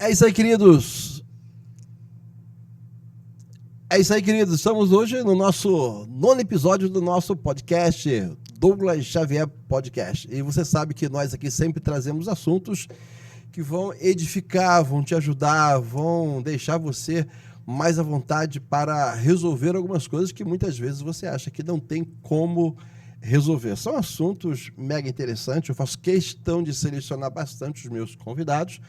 É isso aí, queridos. Estamos hoje no nosso 9º episódio do nosso podcast, Douglas Xavier Podcast. E você sabe que nós aqui sempre trazemos assuntos que vão edificar, vão te ajudar, vão deixar você mais à vontade para resolver algumas coisas que muitas vezes você acha que não tem como resolver. São assuntos mega interessantes. Eu faço questão de selecionar bastante os meus convidados,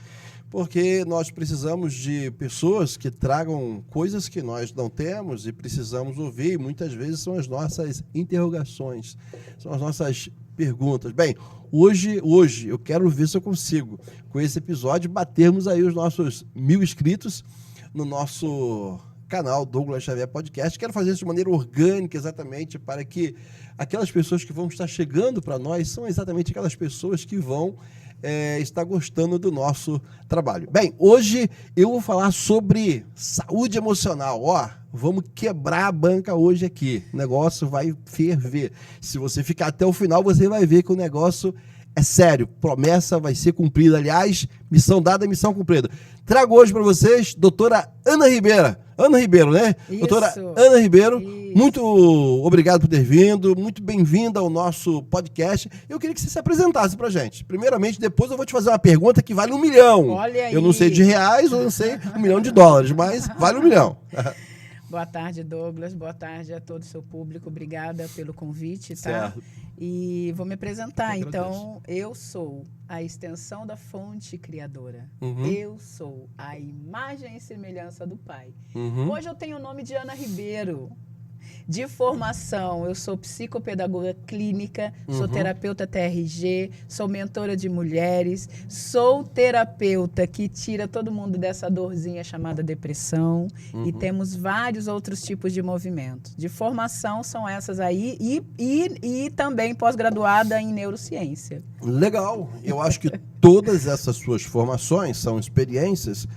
porque nós precisamos de pessoas que tragam coisas que nós não temos e precisamos ouvir. E muitas vezes são as nossas interrogações, são as nossas perguntas. Bem, hoje eu quero ver se eu consigo, com esse episódio, batermos aí os nossos 1000 inscritos no nosso canal Douglas Xavier Podcast. Quero fazer isso de maneira orgânica, exatamente, para que aquelas pessoas que vão estar chegando para nós são exatamente aquelas pessoas que vão estar gostando do nosso trabalho. Bem, hoje eu vou falar sobre saúde emocional. Vamos quebrar a banca hoje aqui. O negócio vai ferver. Se você ficar até o final, você vai ver que o negócio é sério. Promessa vai ser cumprida. Aliás, missão dada, missão cumprida. Trago hoje para vocês doutora Ana Ribeiro. Ana Ribeiro, né? Isso. Doutora Ana Ribeiro, Isso. Muito obrigado por ter vindo, muito bem-vinda ao nosso podcast. Eu queria que você se apresentasse pra gente. Primeiramente, depois eu vou te fazer uma pergunta que vale 1 milhão. Olha aí. Eu não sei de reais, eu não sei $1 milhão, mas vale 1 milhão. Boa tarde, Douglas. Boa tarde a todo o seu público. Obrigada pelo convite, tá? Certo. E vou me apresentar. Eu agradeço. Então, eu sou a extensão da fonte criadora. Uhum. Eu sou a imagem e semelhança do Pai. Uhum. Hoje eu tenho o nome de Ana Ribeiro. De formação, eu sou psicopedagoga clínica, sou terapeuta TRG, sou mentora de mulheres, sou terapeuta que tira todo mundo dessa dorzinha chamada depressão e temos vários outros tipos de movimentos. De formação são essas aí e também pós-graduada em neurociência. Legal. Eu acho que todas essas suas formações são experiências,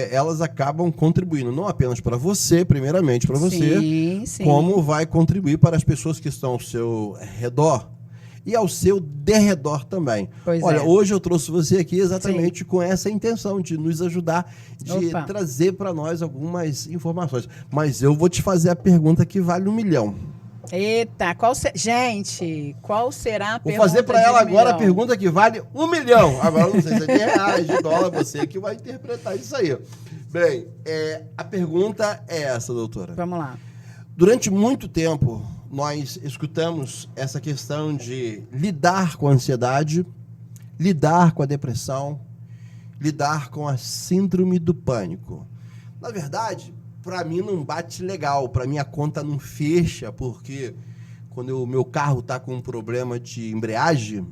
elas acabam contribuindo não apenas para você, primeiramente para você, Sim. como vai contribuir para as pessoas que estão ao seu redor e ao seu derredor também. Pois Olha, é. hoje eu trouxe você aqui exatamente com essa intenção de nos ajudar, de Opa. trazer para nós algumas informações. Mas eu vou te fazer a pergunta que vale 1 milhão. Eita, gente, qual será a Vou pergunta fazer para de ela 1 agora a milhão? pergunta que vale 1 milhão. Agora não sei se é de reais, de dólar, você que vai interpretar isso aí. Bem, a pergunta é essa, doutora. Vamos lá. Durante muito tempo, nós escutamos essa questão de lidar com a ansiedade, lidar com a depressão, lidar com a síndrome do pânico. Na verdade, para mim não bate legal, para mim a conta não fecha, porque quando o meu carro está com um problema de embreagem,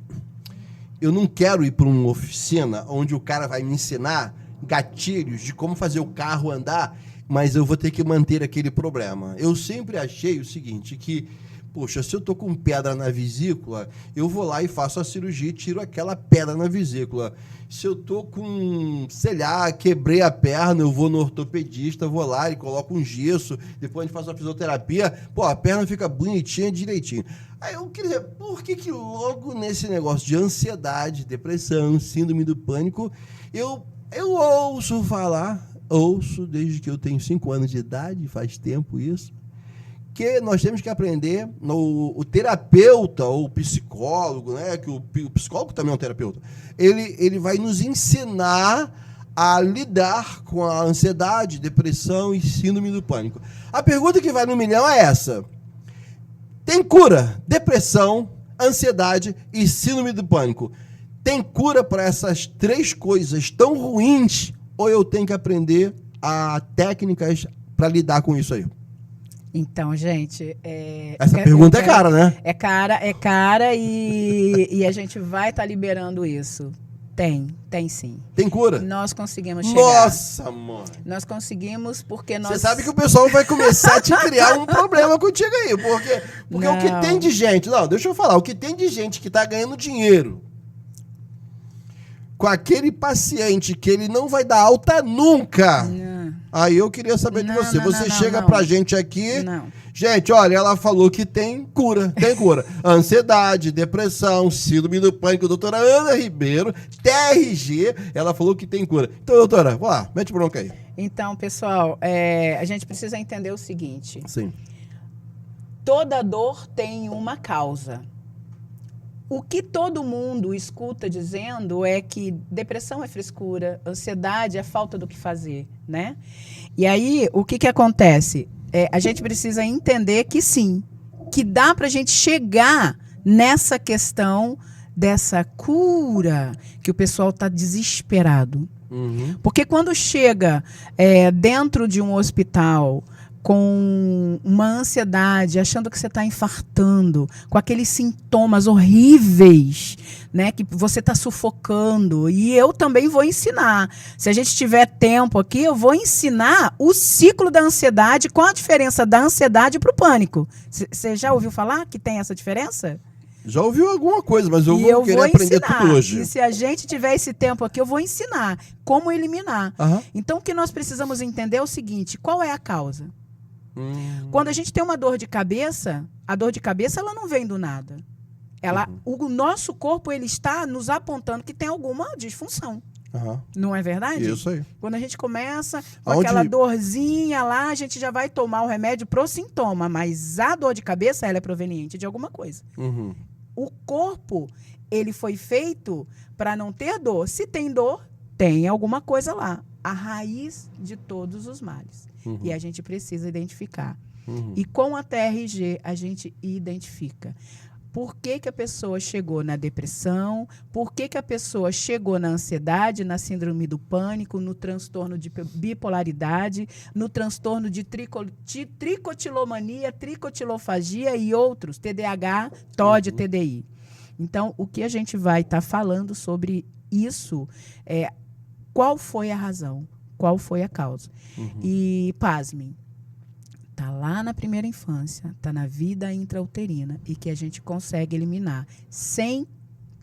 eu não quero ir para uma oficina onde o cara vai me ensinar gatilhos de como fazer o carro andar, mas eu vou ter que manter aquele problema. Eu sempre achei o seguinte, que, poxa, se eu tô com pedra na vesícula, eu vou lá e faço a cirurgia e tiro aquela pedra na vesícula. Se eu tô com, sei lá, quebrei a perna, eu vou no ortopedista, vou lá e coloco um gesso, depois a gente faz uma fisioterapia, a perna fica bonitinha, direitinho. Aí eu queria dizer, por que logo nesse negócio de ansiedade, depressão, síndrome do pânico, eu ouço desde que eu tenho 5 anos de idade, faz tempo isso, que nós temos que aprender, o terapeuta ou o psicólogo, né, que o psicólogo também é um terapeuta, ele vai nos ensinar a lidar com a ansiedade, depressão e síndrome do pânico. A pergunta que vai no 1 milhão é essa: tem cura? Depressão, ansiedade e síndrome do pânico. Tem cura para essas 3 coisas tão ruins, ou eu tenho que aprender técnicas para lidar com isso aí? Então, gente... Essa pergunta é cara, né? É cara e a gente vai estar liberando isso. Tem sim. Tem cura? Nós conseguimos chegar. Nossa, mãe. Nós conseguimos porque nós... Você sabe que o pessoal vai começar a te criar um problema contigo aí, porque o que tem de gente... Não, deixa eu falar. O que tem de gente que tá ganhando dinheiro com aquele paciente que ele não vai dar alta nunca... Não. Aí eu queria saber de você. Você chega pra gente aqui Gente, olha, ela falou que tem cura. Ansiedade, depressão, síndrome do pânico. Doutora Ana Ribeiro, TRG, ela falou que tem cura. Então, doutora, vamos lá, mete bronca aí. Então, pessoal, a gente precisa entender o seguinte. Sim. Toda dor tem uma causa. O que todo mundo escuta dizendo é que depressão é frescura, ansiedade é falta do que fazer, né? E aí, o que acontece? A gente precisa entender que sim, que dá para a gente chegar nessa questão dessa cura, que o pessoal está desesperado. Uhum. Porque quando chega dentro de um hospital com uma ansiedade, achando que você está infartando, com aqueles sintomas horríveis, né, que você está sufocando. E eu também vou ensinar. Se a gente tiver tempo aqui, eu vou ensinar o ciclo da ansiedade, qual a diferença da ansiedade para o pânico. Você já ouviu falar que tem essa diferença? Já ouviu alguma coisa, mas eu vou querer aprender tudo hoje. E se a gente tiver esse tempo aqui, eu vou ensinar como eliminar. Uhum. Então, o que nós precisamos entender é o seguinte, qual é a causa? Quando a gente tem uma dor de cabeça, a dor de cabeça ela não vem do nada. O nosso corpo ele está nos apontando que tem alguma disfunção. Uhum. Não é verdade? Isso aí. Quando a gente começa com aquela dorzinha lá, a gente já vai tomar o remédio pro sintoma, mas a dor de cabeça ela é proveniente de alguma coisa. Uhum. O corpo, ele foi feito para não ter dor. Se tem dor, tem alguma coisa lá. A raiz de todos os males. Uhum. E a gente precisa identificar. Uhum. E com a TRG, a gente identifica. Por que a pessoa chegou na depressão? Por que a pessoa chegou na ansiedade, na síndrome do pânico, no transtorno de bipolaridade, no transtorno de tricotilomania, tricotilofagia e outros, TDAH, TOD, TDI. Então, o que a gente vai estar falando sobre isso é qual foi a razão, qual foi a causa. Uhum. E, pasmem, está lá na primeira infância, está na vida intrauterina e que a gente consegue eliminar. Sem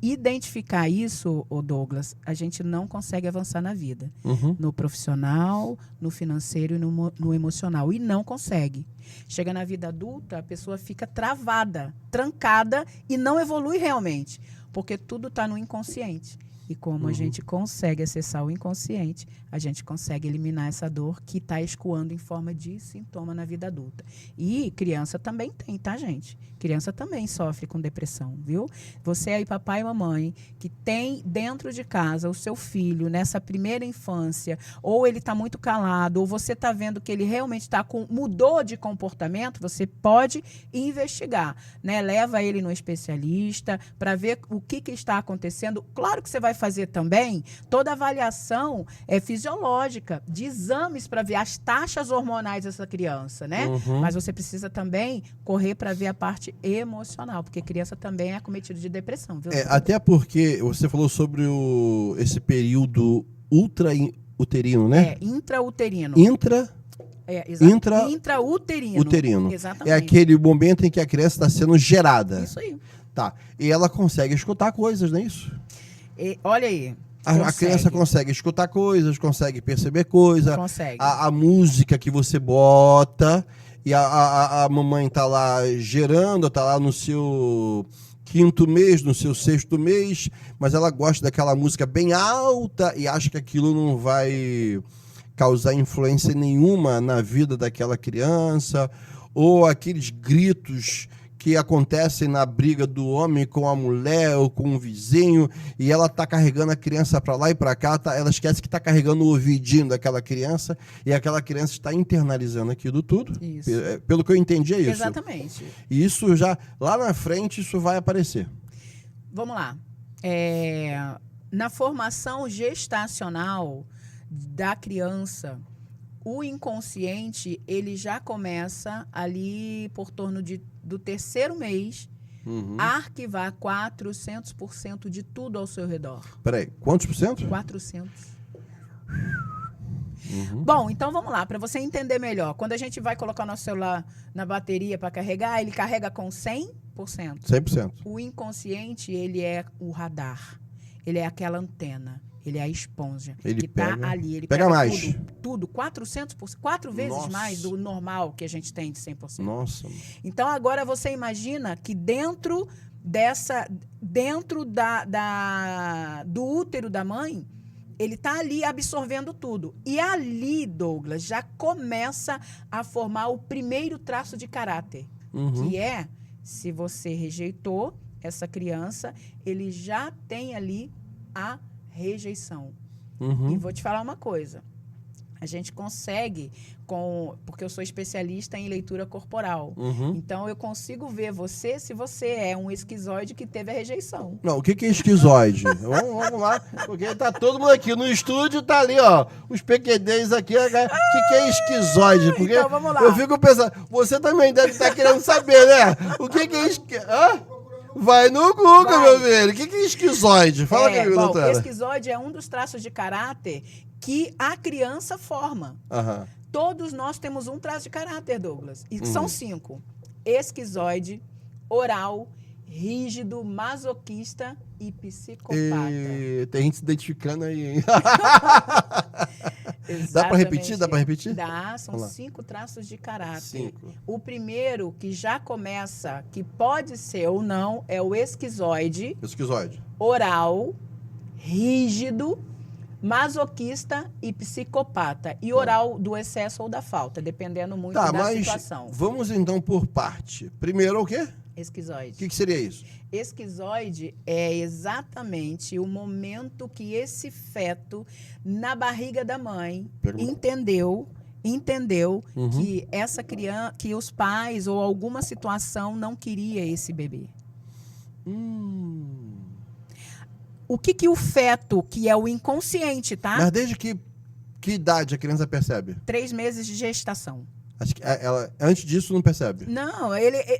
identificar isso, Douglas, a gente não consegue avançar na vida. Uhum. No profissional, no financeiro e no emocional. E não consegue. Chega na vida adulta, a pessoa fica travada, trancada e não evolui realmente. Porque tudo está no inconsciente. E como a gente consegue acessar o inconsciente, a gente consegue eliminar essa dor que está escoando em forma de sintoma na vida adulta. E criança também tem, tá, gente? Criança também sofre com depressão, viu? Você aí, papai e mamãe, que tem dentro de casa o seu filho nessa primeira infância, ou ele está muito calado, ou você está vendo que ele realmente mudou de comportamento, você pode investigar, né? Leva ele no especialista para ver o que está acontecendo. Claro que você vai fazer também toda a avaliação fisiológica, de exames para ver as taxas hormonais dessa criança, né? Uhum. Mas você precisa também correr para ver a parte emocional, porque criança também é acometida de depressão, viu? Até porque você falou sobre esse período ultrauterino, né? Intrauterino. Intrauterino. Uterino. Exatamente. É aquele momento em que a criança está sendo gerada. Isso aí. Tá. E ela consegue escutar coisas, não é isso? Olha aí. A criança consegue escutar coisas, consegue perceber coisas. Consegue. A música que você bota e a mamãe tá lá gerando, tá lá no seu 5º mês, no seu 6º mês, mas ela gosta daquela música bem alta e acha que aquilo não vai causar influência nenhuma na vida daquela criança, ou aqueles gritos que acontecem na briga do homem com a mulher ou com o vizinho, e ela está carregando a criança para lá e para cá, ela esquece que está carregando o ouvidinho daquela criança, e aquela criança está internalizando aquilo tudo. Isso. Pelo que eu entendi, é isso. Exatamente. E isso já, lá na frente, isso vai aparecer. Vamos lá. Na formação gestacional da criança, o inconsciente, ele já começa ali por torno do 3º mês a arquivar 400% de tudo ao seu redor. Peraí, quantos por cento? 400. Bom, então vamos lá, para você entender melhor. Quando a gente vai colocar nosso celular na bateria para carregar, ele carrega com 100%. 100%. O inconsciente, ele é o radar. Ele é aquela antena. Ele é a esponja. Ele que tá pega- ali. Ele pega mais. Tudo, 400%, 4 vezes Nossa. mais do normal que a gente tem de 100%. Nossa. Então, agora você imagina que dentro do útero da mãe, ele está ali absorvendo tudo. E ali, Douglas, já começa a formar o primeiro traço de caráter, que é, se você rejeitou essa criança, ele já tem ali a rejeição. E vou te falar uma coisa. A gente consegue, porque eu sou especialista em leitura corporal. Então, eu consigo ver você se você é um esquizoide que teve a rejeição. Não, o que é esquizoide? vamos lá, porque tá todo mundo aqui no estúdio, tá ali, ó, os PQDs aqui. O que é esquizoide? Porque Então, vamos lá. eu fico pensando, você também deve estar querendo saber, né? O que é esquizoide? Vai no Google, meu velho. O que é esquizoide? Fala comigo, doutora. Esquizoide é um dos traços de caráter que a criança forma. Todos nós temos um traço de caráter, Douglas. E são 5. Esquizoide, oral, rígido, masoquista e psicopata. Tem gente se identificando aí, hein? Exatamente. Dá pra repetir? Dá pra repetir? Dá, são 5 traços de caráter. 5. O primeiro, que já começa, que pode ser ou não, é o esquizoide. Esquizoide. Oral, rígido, masoquista e psicopata. E oral do excesso ou da falta, dependendo muito da situação. Vamos então por parte. Primeiro o quê? Esquizoide. O que seria isso? Esquizoide é exatamente o momento que esse feto, na barriga da mãe, entendeu que essa criança, que os pais ou alguma situação não queria esse bebê. O que o feto, que é o inconsciente, tá? Mas desde que idade a criança percebe? 3 meses de gestação. Acho que ela, antes disso, não percebe. Não,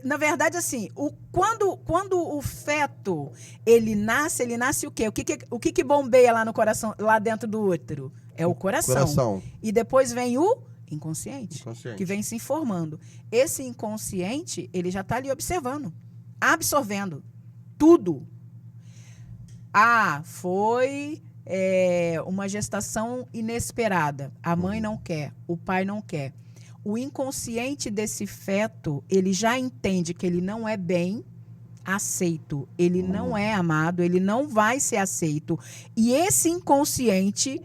na verdade, assim, quando o feto, ele nasce o quê? O que bombeia lá no coração, lá dentro do útero? É o coração. E depois vem o inconsciente, que vem se informando. Esse inconsciente, ele já está ali observando, absorvendo tudo. Foi uma gestação inesperada. A mãe não quer, o pai não quer. O inconsciente desse feto, ele já entende que ele não é bem aceito, ele não é amado, ele não vai ser aceito. E esse inconsciente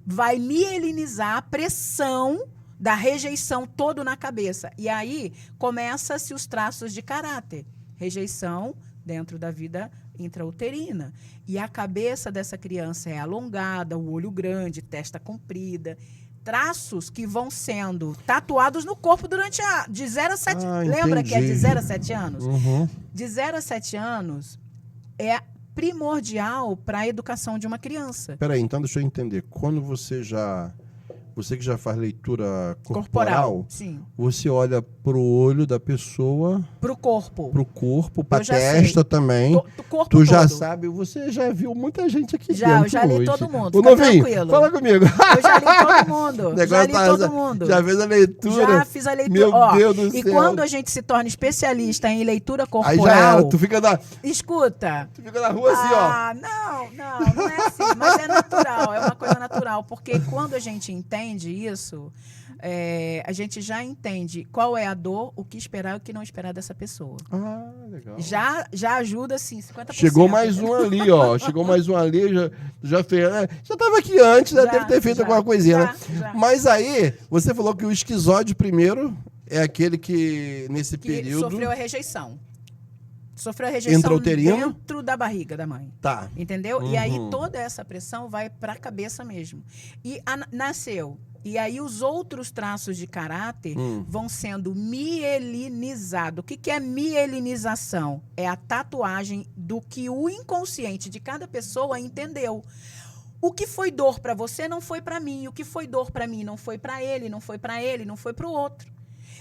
vai mielinizar a pressão da rejeição todo na cabeça. E aí, começa-se os traços de caráter. Rejeição dentro da vida intrauterina. E a cabeça dessa criança é alongada, o olho grande, testa comprida. Traços que vão sendo tatuados no corpo durante de 0 a 7 anos. Lembra que é de 0 a 7 anos? De 0 a 7 anos é primordial para a educação de uma criança. Peraí, então deixa eu entender. Quando você que já faz leitura corporal, sim. Você olha pro olho da pessoa, pro corpo, pra testa também. Corpo tu já todo. sabe, você já viu muita gente aqui já, dentro. Eu já li hoje. todo mundo. Ô, Fica novinho, tranquilo. fala comigo. Eu já li todo mundo. Já li todo mundo. Já fez a leitura. Já fiz a leitura. Meu Deus do e céu. quando a gente se torna especialista em leitura corporal. Aí já era, tu fica na. Escuta. Tu fica na rua assim, ó. Não é assim. Mas é natural, é uma coisa natural. Porque quando a gente entende isso, a gente já entende qual é a dor, o que esperar e o que não esperar dessa pessoa. Legal. Já ajuda, assim, 50%. Chegou mais um ali, ó. Já fez. Já estava aqui antes, já deve ter feito alguma coisinha, né? Já. Mas aí, você falou que o esquizoide primeiro é aquele que, nesse período. Sofreu a rejeição. Intrauterino? Dentro da barriga da mãe. Tá. Entendeu? E aí toda essa pressão vai para a cabeça mesmo. E nasceu. E aí os outros traços de caráter vão sendo mielinizados. O que é mielinização? É a tatuagem do que o inconsciente de cada pessoa entendeu. O que foi dor para você não foi para mim. O que foi dor para mim não foi para ele, não foi para ele, não foi para o outro.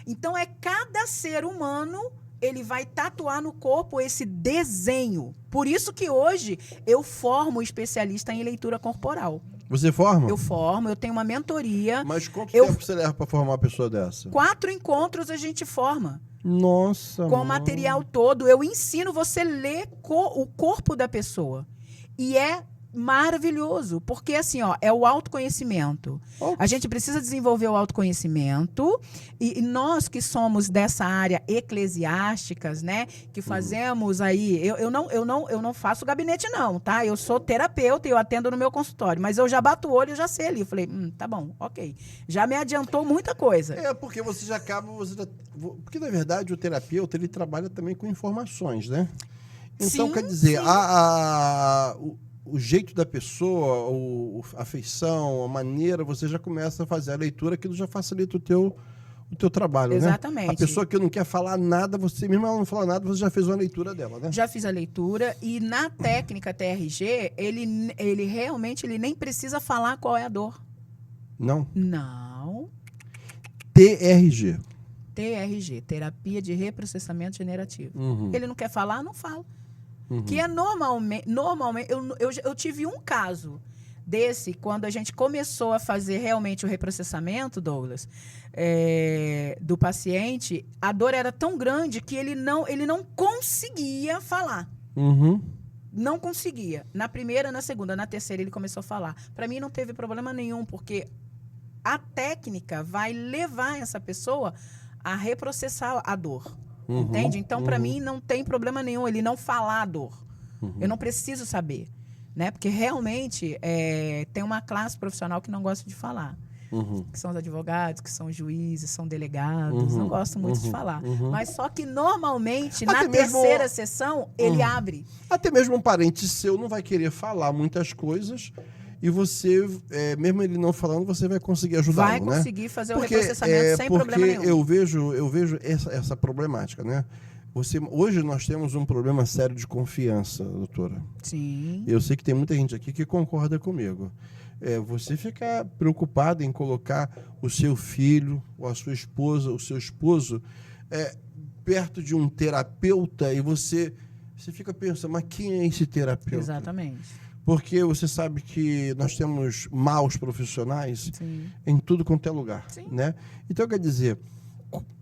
Então, cada ser humano, ele vai tatuar no corpo esse desenho. Por isso que hoje eu formo especialista em leitura corporal. Você forma? Eu formo, eu tenho uma mentoria. Mas quanto tempo você leva para formar uma pessoa dessa? 4 encontros a gente forma. Nossa, com o material todo. Eu ensino você a ler o corpo da pessoa. E é maravilhoso, porque assim, ó, é o autoconhecimento. A gente precisa desenvolver o autoconhecimento e nós que somos dessa área eclesiásticas, né, que fazemos aí, eu não faço gabinete não, tá? Eu sou terapeuta e eu atendo no meu consultório, mas eu já bato o olho e já sei ali. Eu falei, tá bom, ok. Já me adiantou muita coisa. Porque você já acaba, porque na verdade o terapeuta, ele trabalha também com informações, né? Então, Sim, quer dizer, sim. o jeito da pessoa, a feição, a maneira, você já começa a fazer a leitura, aquilo já facilita o teu trabalho, Exatamente. né? A pessoa que não quer falar nada, você mesmo ela não fala nada, você já fez uma leitura dela, né? Já fiz a leitura e na técnica TRG, ele realmente ele nem precisa falar qual é a dor. Não? Não. TRG. TRG, Terapia de Reprocessamento Generativo. Uhum. Ele não quer falar, não fala. Uhum. Que é normalmente eu tive um caso desse, quando a gente começou a fazer realmente o reprocessamento, Douglas, do paciente, a dor era tão grande que ele não conseguia falar. Uhum. Não conseguia. Na primeira, na segunda, na terceira ele começou a falar. Para mim não teve problema nenhum, porque a técnica vai levar essa pessoa a reprocessar a dor. Uhum. Entende? Então, para mim, não tem problema nenhum ele não falar a dor. Eu não preciso saber. Né? Porque realmente tem uma classe profissional que não gosta de falar. Que são os advogados, que são os juízes, são delegados, não gosto muito de falar. Mas só que normalmente, Até na mesmo terceira sessão, ele abre. Até mesmo um parente seu não vai querer falar muitas coisas e você, mesmo ele não falando, você vai conseguir ajudá-lo, né? Vai conseguir fazer o reprocessamento sem problema nenhum. Eu vejo essa problemática, né? Hoje nós temos um problema sério de confiança, doutora. Sim. Eu sei que tem muita gente aqui que concorda comigo. Você ficar preocupado em colocar o seu filho, ou a sua esposa, o seu esposo, perto de um terapeuta e você fica pensando, mas quem é esse terapeuta? Exatamente. Porque você sabe que nós temos maus profissionais Sim. em tudo quanto é lugar, Sim. né? Então, quer dizer,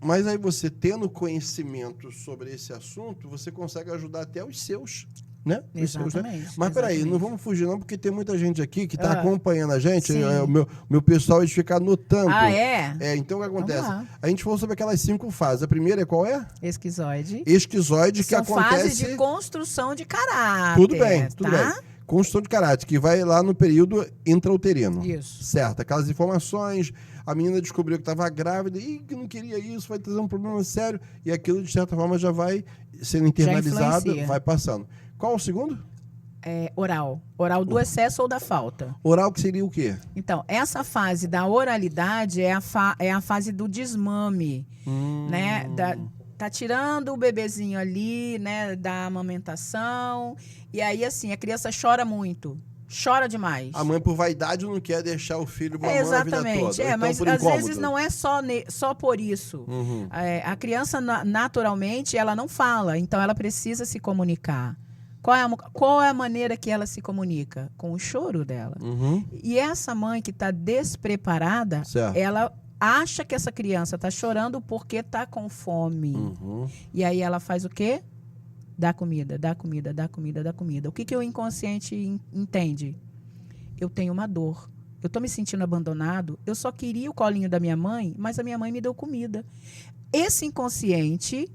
mas aí você tendo conhecimento sobre esse assunto, você consegue ajudar até os seus, né? Exatamente. Mas peraí, exatamente. não vamos fugir não, porque tem muita gente aqui que está acompanhando a gente, Sim. o meu pessoal, eles ficam anotando. Ah, é? Então, o que acontece? Vamos lá. A gente falou sobre aquelas 5 fases. A primeira é qual é? Esquizoide. Esquizoide, que São acontece... fases de construção de caráter. Tudo bem, tudo tá? bem. Construção de caráter, que vai lá no período intrauterino. Isso. Certo. Aquelas informações, a menina descobriu que estava grávida e que não queria isso, vai trazer um problema sério, e aquilo, de certa forma, já vai sendo internalizado, influencia. vai passando. Qual o segundo? Oral. Oral do excesso ou da falta. Oral, que seria o quê? Então, essa fase da oralidade é a fase do desmame, né? Tá tirando o bebezinho ali, né, da amamentação. E aí, assim, a criança chora muito. Chora demais. A mãe, por vaidade, não quer deixar o filho mamando a vida Exatamente. toda. Então, Mas por às incômodo. vezes não é só por isso. A criança, naturalmente, ela não fala. Então, ela precisa se comunicar. Qual é a maneira que ela se comunica? Com o choro dela. E essa mãe que está despreparada, Certo. ela acha que essa criança está chorando porque está com fome. E aí ela faz o quê? Dá comida, dá comida, dá comida, dá comida. O que o inconsciente entende? Eu tenho uma dor. Eu estou me sentindo abandonado. Eu só queria o colinho da minha mãe, mas a minha mãe me deu comida. Esse inconsciente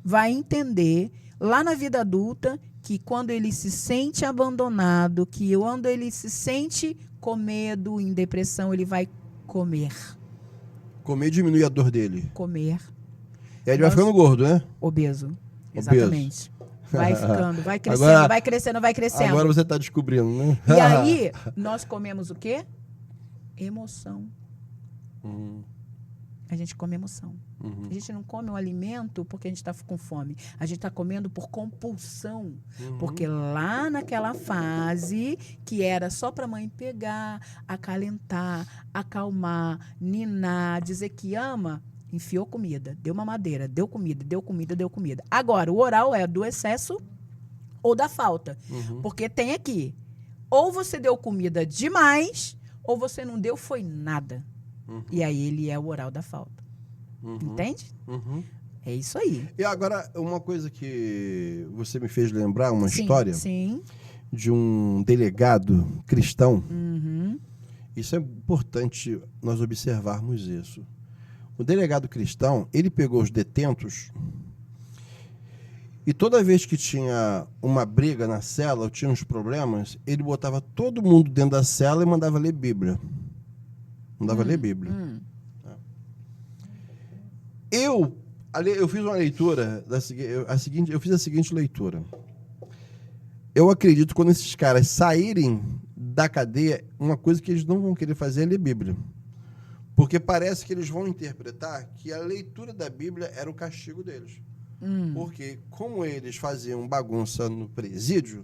vai entender lá na vida adulta que quando ele se sente abandonado, que quando ele se sente com medo, em depressão, ele vai comer. Comer diminui a dor dele. Comer. E aí ele vai ficando gordo, né? Obeso. Exatamente. Vai ficando, vai crescendo, Agora, vai crescendo, vai crescendo. Agora você está descobrindo, né? E aí, nós comemos o quê? Emoção. A gente come emoção. A gente não come o alimento porque a gente está com fome. A gente está comendo por compulsão. Porque lá naquela fase, que era só para a mãe pegar, acalentar, acalmar, ninar, dizer que ama, enfiou comida, deu mamadeira, deu comida, deu comida, deu comida. Agora, o oral é do excesso ou da falta. Porque tem aqui, ou você deu comida demais, ou você não deu foi nada. E aí ele é o oral da falta. Entende? É isso aí. E agora, uma coisa que você me fez lembrar, uma Sim, história. Sim. de um delegado cristão, Uhum. isso é importante nós observarmos isso. O delegado cristão, ele pegou os detentos e toda vez que tinha uma briga na cela, ou tinha uns problemas, ele botava todo mundo dentro da cela e mandava ler Bíblia. Mandava ler Bíblia. Eu fiz uma leitura, eu fiz a seguinte leitura. Eu acredito que quando esses caras saírem da cadeia, uma coisa que eles não vão querer fazer é ler Bíblia. Porque parece que eles vão interpretar que a leitura da Bíblia era o castigo deles. Porque, como eles faziam bagunça no presídio,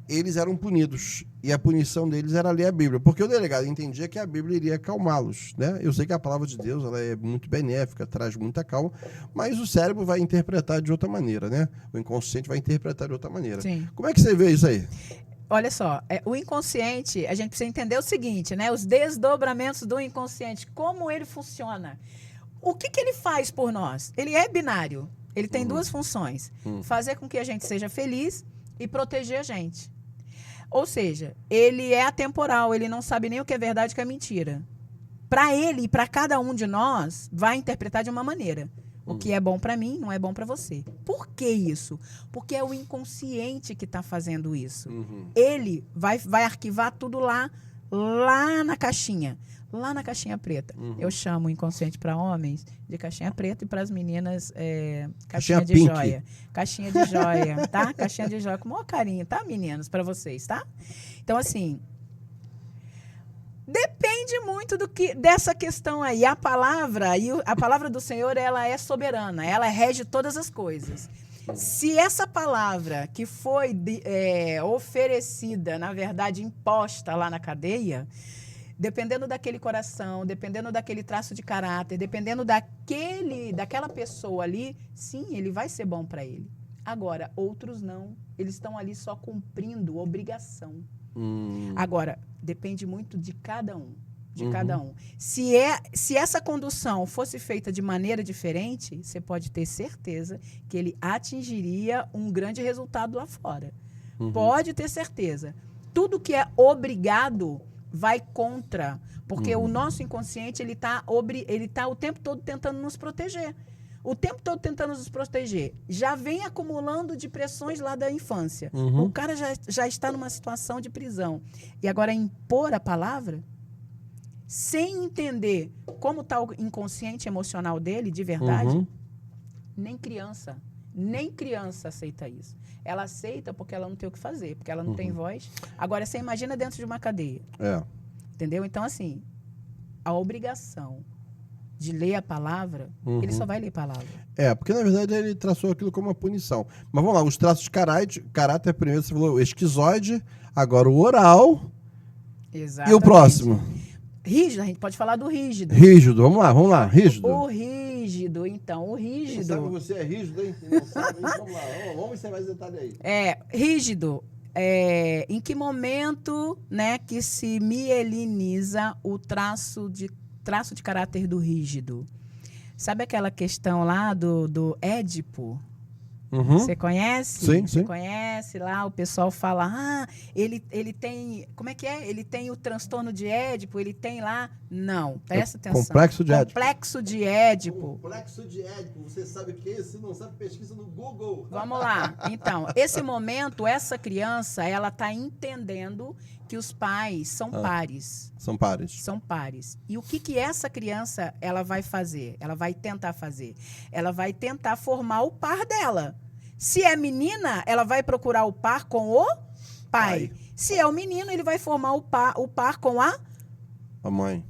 eles eram punidos. E a punição deles era ler a Bíblia. Porque o delegado entendia que a Bíblia iria acalmá-los, né? Eu sei que a palavra de Deus ela é muito benéfica, traz muita calma, mas o cérebro vai interpretar de outra maneira, né? O inconsciente vai interpretar de outra maneira. Sim. Como é que você vê isso aí? Olha só, o inconsciente, a gente precisa entender o seguinte, né? Os desdobramentos do inconsciente, como ele funciona. O que ele faz por nós? Ele é binário. Ele tem duas funções. Fazer com que a gente seja feliz e proteger a gente. Ou seja, ele é atemporal, ele não sabe nem o que é verdade e o que é mentira. Para ele e para cada um de nós, vai interpretar de uma maneira. O que é bom para mim não é bom para você. Por que isso? Porque é o inconsciente que está fazendo isso. Ele vai arquivar tudo lá na caixinha. Lá na caixinha preta. Eu chamo o inconsciente para homens de caixinha preta e para as meninas caixinha de pink. joia. Caixinha de joia, tá? Caixinha de joia com o maior carinho, tá, meninas? Para vocês, tá? Então, assim, depende muito dessa questão aí. A palavra do Senhor, ela é soberana. Ela rege todas as coisas. Se essa palavra que foi oferecida, na verdade, imposta lá na cadeia, dependendo daquele coração, dependendo daquele traço de caráter, dependendo daquela pessoa ali, sim, ele vai ser bom para ele. Agora, outros não. Eles estão ali só cumprindo obrigação. Agora, depende muito de cada um. Cada um. Se essa condução fosse feita de maneira diferente, você pode ter certeza que ele atingiria um grande resultado lá fora. Pode ter certeza. Tudo que é obrigado vai contra, porque o nosso inconsciente ele tá o tempo todo tentando nos proteger. O tempo todo tentando nos proteger. Já vem acumulando de pressões lá da infância. O cara já está numa situação de prisão. E agora impor a palavra, sem entender como está o inconsciente emocional dele, de verdade, nem criança aceita isso. Ela aceita porque ela não tem o que fazer, porque ela não tem voz. Agora, você imagina dentro de uma cadeia. Entendeu? Então, assim, a obrigação de ler a palavra, ele só vai ler a palavra. Porque na verdade ele traçou aquilo como uma punição. Mas vamos lá, os traços de caráter, primeiro você falou o esquizoide, agora o oral. Exatamente. E o próximo? Rígido, a gente pode falar do rígido. Rígido, vamos lá, rígido. O rígido, então, o rígido. Quem sabe você é rígido, hein? Quem não sabe, vamos lá, vamos ver se tem mais detalhe aí. Rígido. Em que momento, né, que se mieliniza o traço de caráter do rígido? Sabe aquela questão lá do Édipo? Você conhece? Sim. Você conhece lá, o pessoal fala, ele tem, como é que é? Ele tem o transtorno de Édipo, ele tem lá... Não, presta atenção. Complexo de Édipo. Complexo de Édipo. Complexo de Édipo, você sabe o que é? Se não sabe, pesquisa no Google. Vamos lá. Então, esse momento, essa criança, ela está entendendo que os pais são pares. São pares. São pares. E o que essa criança ela vai fazer? Ela vai tentar fazer. Ela vai tentar formar o par dela. Se é menina, ela vai procurar o par com o pai. Se é o menino, ele vai formar o par com a mãe.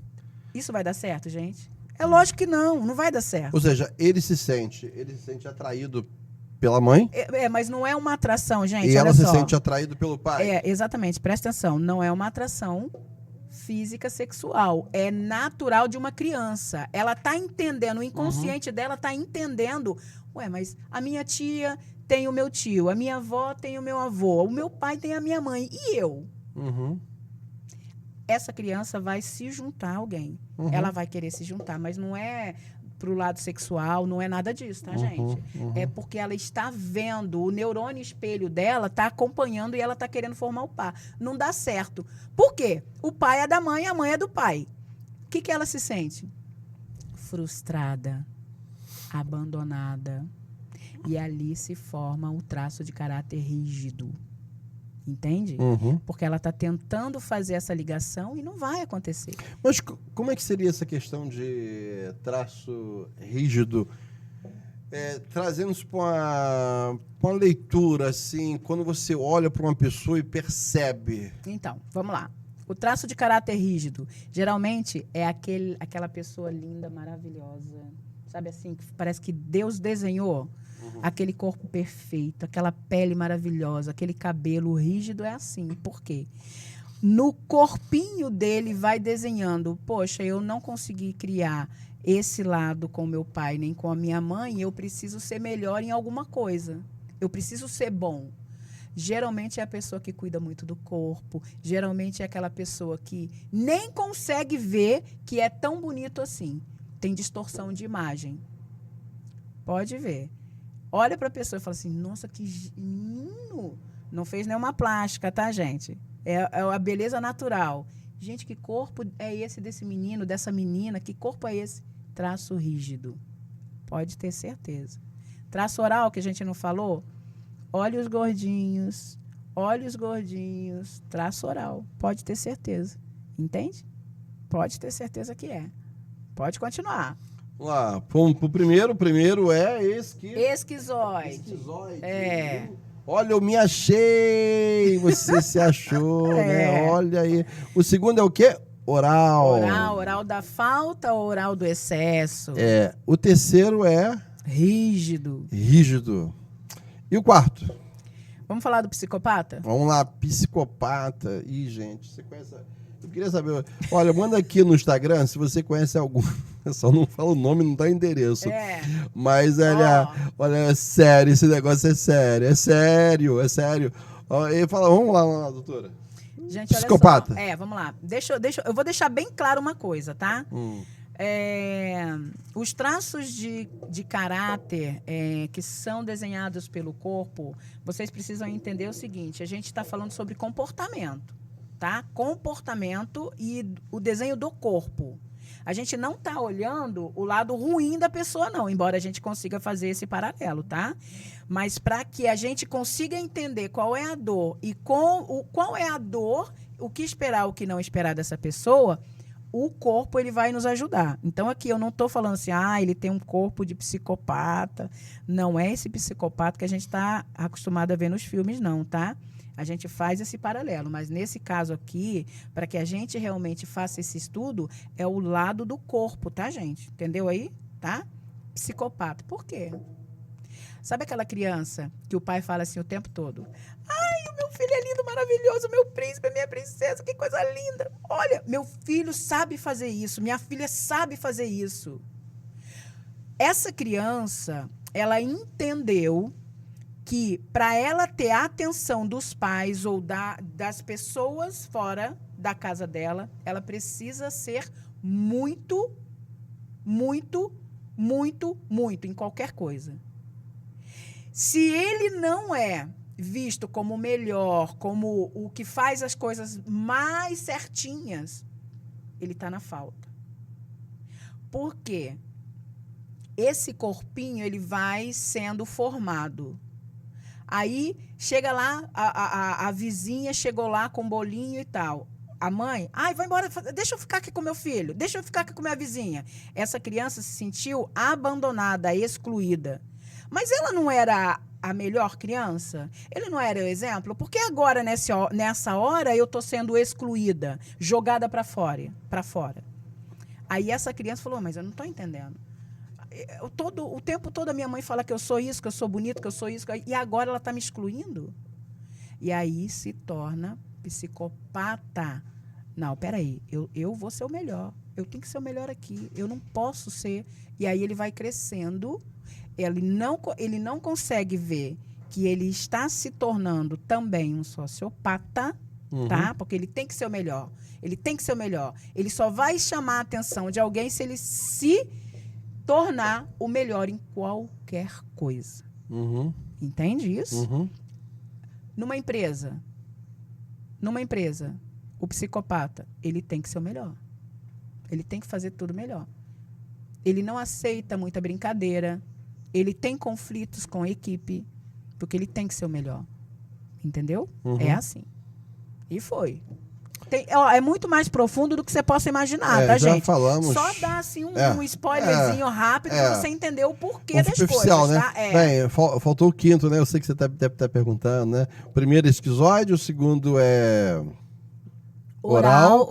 Isso vai dar certo, gente? É lógico que não vai dar certo. Ou seja, ele se sente atraído pela mãe. Mas não é uma atração, gente. E ela se sente atraído pelo pai. Exatamente. Presta atenção. Não é uma atração física sexual. É natural de uma criança. Ela está entendendo, o inconsciente dela está entendendo. Mas a minha tia tem o meu tio, a minha avó tem o meu avô, o meu pai tem a minha mãe. E eu? Essa criança vai se juntar a alguém. Ela vai querer se juntar, mas não é pro lado sexual, não é nada disso, tá, gente? É porque ela está vendo, o neurônio espelho dela está acompanhando e ela está querendo formar o par. Não dá certo. Por quê? O pai é da mãe, a mãe é do pai. O que ela se sente? Frustrada, abandonada. E ali se forma o traço de caráter rígido. Entende? Porque ela está tentando fazer essa ligação e não vai acontecer. Mas como é que seria essa questão de traço rígido? Trazendo-se para uma leitura, assim, quando você olha para uma pessoa e percebe. Então, vamos lá. O traço de caráter rígido, geralmente, é aquela pessoa linda, maravilhosa. Sabe assim, que parece que Deus desenhou aquele corpo perfeito, aquela pele maravilhosa, aquele cabelo rígido, é assim. Por quê? No corpinho dele vai desenhando, poxa, eu não consegui criar esse lado com meu pai nem com a minha mãe, eu preciso ser melhor em alguma coisa. Eu preciso ser bom. Geralmente é a pessoa que cuida muito do corpo, geralmente é aquela pessoa que nem consegue ver que é tão bonito assim. Tem distorção de imagem. Pode ver. Olha para a pessoa e fala assim, nossa, que menino. Não fez nenhuma plástica, tá, gente? É a beleza natural. Gente, que corpo é esse desse menino, dessa menina? Que corpo é esse? Traço rígido. Pode ter certeza. Traço oral, que a gente não falou? Olha os gordinhos. Traço oral. Pode ter certeza. Entende? Pode ter certeza que é. Pode continuar. Vamos lá, vamos pro primeiro. O primeiro é Esquizoide. É. Olha, eu me achei. Você se achou, né? Olha aí. O segundo é o quê? Oral. Oral da falta ou oral do excesso? O terceiro é? Rígido. E o quarto? Vamos falar do psicopata? Vamos lá, psicopata. Ih, gente, você conhece... Eu queria saber... Olha, manda aqui no Instagram se você conhece algum... Eu só não fala o nome, não dá o endereço. Mas, olha, é sério, esse negócio é sério. E fala, vamos lá, doutora. Gente, psicopata. Olha só. Vamos lá. Eu vou deixar bem claro uma coisa, tá? Os traços de caráter que são desenhados pelo corpo, vocês precisam entender o seguinte, a gente está falando sobre comportamento, tá? Comportamento e o desenho do corpo. A gente não está olhando o lado ruim da pessoa, não, embora a gente consiga fazer esse paralelo, tá? Mas para que a gente consiga entender qual é a dor e qual é a dor, o que esperar, o que não esperar dessa pessoa, o corpo ele vai nos ajudar. Então, aqui eu não estou falando assim, ele tem um corpo de psicopata. Não é esse psicopata que a gente está acostumado a ver nos filmes, não, tá? A gente faz esse paralelo, mas nesse caso aqui, para que a gente realmente faça esse estudo, é o lado do corpo, tá, gente? Entendeu aí? Tá? Psicopata. Por quê? Sabe aquela criança que o pai fala assim o tempo todo? Ai, o meu filho é lindo, maravilhoso, meu príncipe, minha princesa, que coisa linda. Olha, meu filho sabe fazer isso, minha filha sabe fazer isso. Essa criança, ela entendeu que para ela ter a atenção dos pais ou das pessoas fora da casa dela, ela precisa ser muito em qualquer coisa. Se ele não é visto como o melhor, como o que faz as coisas mais certinhas, ele está na falta. Por quê? Esse corpinho ele vai sendo formado. Aí, chega lá, a vizinha chegou lá com um bolinho e tal. A mãe, vai embora, deixa eu ficar aqui com meu filho, deixa eu ficar aqui com minha vizinha. Essa criança se sentiu abandonada, excluída. Mas ela não era a melhor criança? Ele não era o exemplo? Por que agora, nessa hora, eu estou sendo excluída, jogada para fora? Aí essa criança falou, mas eu não estou entendendo. O tempo todo a minha mãe fala que eu sou isso, que eu sou bonito, que eu sou isso, e agora ela está me excluindo? E aí se torna psicopata. Não, peraí, eu vou ser o melhor, eu tenho que ser o melhor aqui, eu não posso ser. E aí ele vai crescendo, ele não consegue ver que ele está se tornando também um sociopata, tá? Porque ele tem que ser o melhor, ele só vai chamar a atenção de alguém se ele se tornar o melhor em qualquer coisa. Uhum. Entende isso? Uhum. Numa empresa, o psicopata, ele tem que ser o melhor. Ele tem que fazer tudo melhor. Ele não aceita muita brincadeira. Ele tem conflitos com a equipe, porque ele tem que ser o melhor. Entendeu? Uhum. É assim. E foi. É muito mais profundo do que você possa imaginar, tá, já gente? falamos. Só dá assim um spoilerzinho rápido pra você entender o porquê das coisas, né? tá? Bem, faltou o quinto, né? Eu sei que você deve estar perguntando, né? O primeiro é esquizoide, o segundo é oral,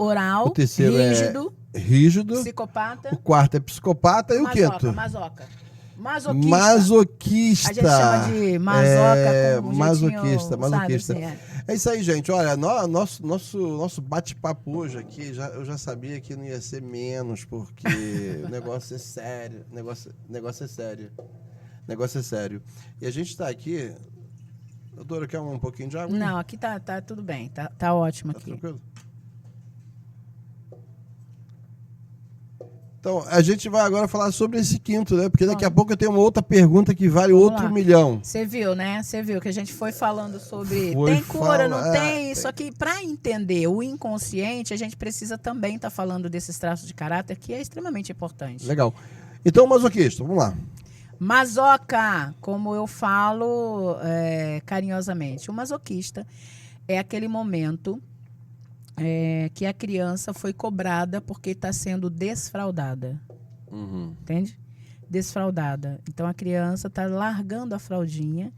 o terceiro rígido, é rígido, psicopata, o quarto é psicopata e o quinto? Masoquista. A gente chama de masoca com um masoquista, jeitinho, masoquista. sabe, assim, É isso aí, gente. Olha, nosso bate-papo hoje aqui, eu já sabia que não ia ser menos, porque o negócio é sério. Negócio é sério. Negócio é sério. E a gente está aqui... Doutora, quer um pouquinho de água? Não, aqui tá tudo bem. Tá ótimo Tá aqui. tranquilo? Então, a gente vai agora falar sobre esse quinto, né? Porque daqui a pouco eu tenho uma outra pergunta que vale outro milhão. Você viu, né? Você viu que a gente foi falando sobre Foi tem cura, não tem? tem. Só que para entender o inconsciente, a gente precisa também estar falando desses traços de caráter, que é extremamente importante. Legal. Então, masoquista, vamos lá. Masoca, como eu falo carinhosamente. O masoquista é aquele momento que a criança foi cobrada porque está sendo desfraudada. Uhum. Entende? Desfraudada. Então, a criança está largando a fraldinha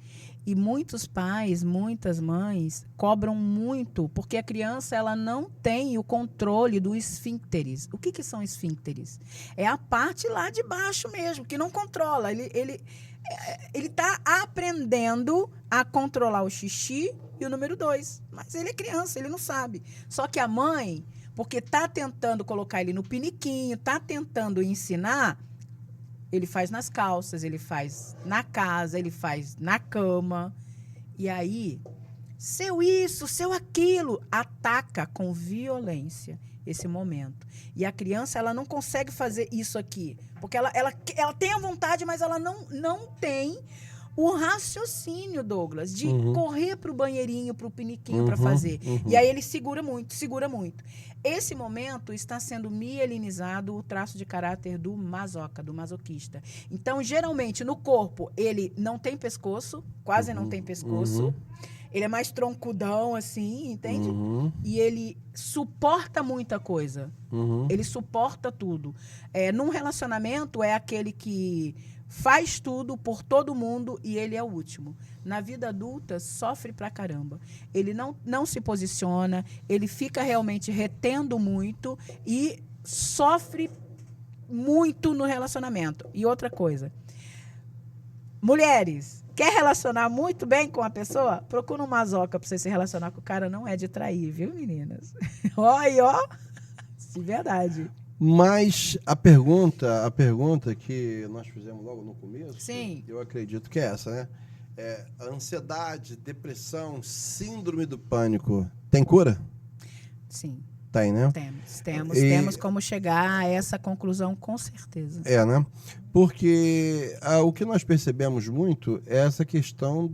e muitos pais, muitas mães cobram muito porque a criança ela não tem o controle dos esfíncteres. O que são esfíncteres? É a parte lá de baixo mesmo, que não controla. Ele está aprendendo a controlar o xixi e o número 2. Mas ele é criança, ele não sabe. Só que a mãe, porque está tentando colocar ele no piniquinho, está tentando ensinar, ele faz nas calças, ele faz na casa, ele faz na cama. E aí, seu isso, seu aquilo, ataca com violência esse momento. E a criança, ela não consegue fazer isso aqui. Porque ela tem a vontade, mas ela não tem o raciocínio, Douglas, de correr para o banheirinho, para o piniquinho para fazer. E aí ele segura muito. Esse momento está sendo mielinizado o traço de caráter do masoca, do masoquista. Então, geralmente, no corpo, ele não tem pescoço, quase não tem pescoço. Ele é mais troncudão, assim, entende? E ele suporta muita coisa. Ele suporta tudo. Num relacionamento, é aquele que faz tudo por todo mundo e ele é o último. Na vida adulta, sofre pra caramba. Ele não se posiciona, ele fica realmente retendo muito e sofre muito no relacionamento. E outra coisa, mulheres, quer relacionar muito bem com a pessoa? Procura um masoca pra você se relacionar com o cara, não é de trair, viu, meninas? Ó, de verdade. Mas a pergunta que nós fizemos logo no começo, sim, eu acredito que é essa, né? Ansiedade, depressão, síndrome do pânico, tem cura? Sim. Tem, né? Temos como chegar a essa conclusão, com certeza. Né? Porque o que nós percebemos muito é essa questão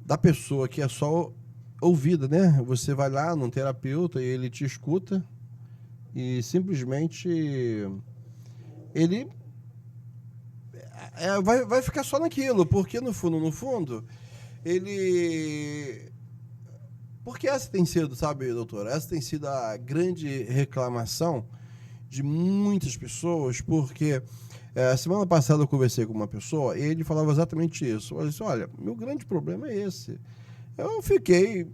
da pessoa que é só ouvida, né? Você vai lá num terapeuta e ele te escuta e simplesmente ele vai ficar só naquilo, porque no fundo, ele... Porque essa tem sido, sabe, doutora, essa tem sido a grande reclamação de muitas pessoas, porque semana passada eu conversei com uma pessoa e ele falava exatamente isso. Eu disse, olha, meu grande problema é esse. Eu fiquei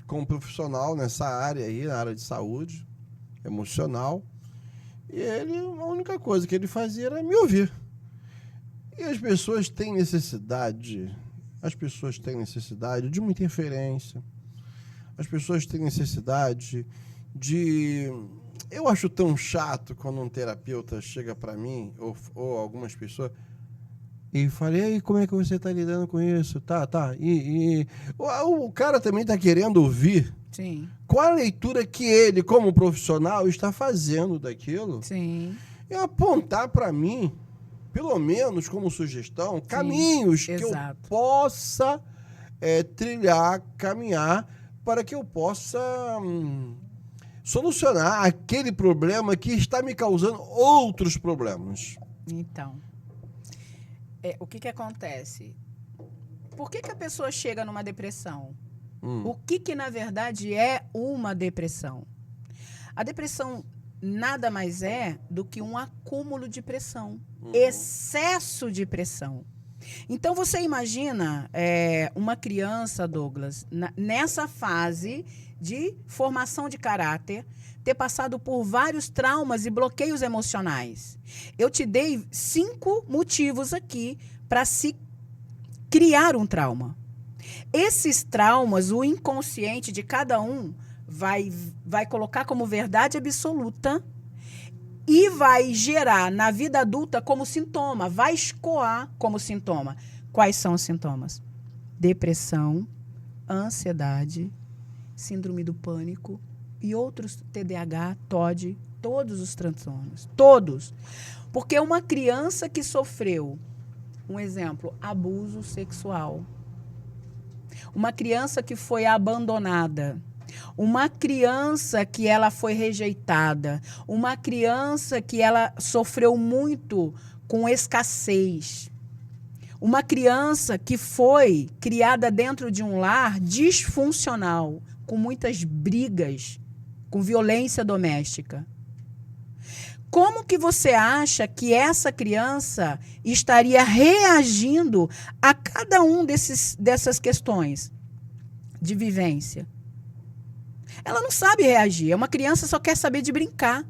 com um profissional nessa área aí, na área de saúde emocional, e a única coisa que ele fazia era me ouvir. E as pessoas têm necessidade de uma interferência. As pessoas têm necessidade de... Eu acho tão chato quando um terapeuta chega para mim, ou algumas pessoas, e fala, e aí, como é que você está lidando com isso? Tá. E o cara também está querendo ouvir Sim. Qual a leitura que ele, como profissional, está fazendo daquilo? Sim. E apontar para mim, pelo menos como sugestão, caminhos que eu exato. possa trilhar, caminhar, para que eu possa solucionar aquele problema que está me causando outros problemas. Então, o que acontece? Por que a pessoa chega numa depressão? O que na verdade é uma depressão? A depressão nada mais é do que um acúmulo de pressão, excesso de pressão. Então, você imagina uma criança, Douglas, nessa fase de formação de caráter, ter passado por vários traumas e bloqueios emocionais. Eu te dei 5 motivos aqui para se criar um trauma. Esses traumas, o inconsciente de cada um vai colocar como verdade absoluta e vai gerar na vida adulta como sintoma, vai escoar como sintoma. Quais são os sintomas? Depressão, ansiedade, síndrome do pânico e outros, TDAH, TOD, todos os transtornos, todos. Porque uma criança que sofreu, um exemplo, abuso sexual, uma criança que foi abandonada, uma criança que ela foi rejeitada, uma criança que ela sofreu muito com escassez, uma criança que foi criada dentro de um lar disfuncional, com muitas brigas, com violência doméstica. Como que você acha que essa criança estaria reagindo a cada um dessas questões de vivência? Ela não sabe reagir. Uma criança só quer saber de brincar.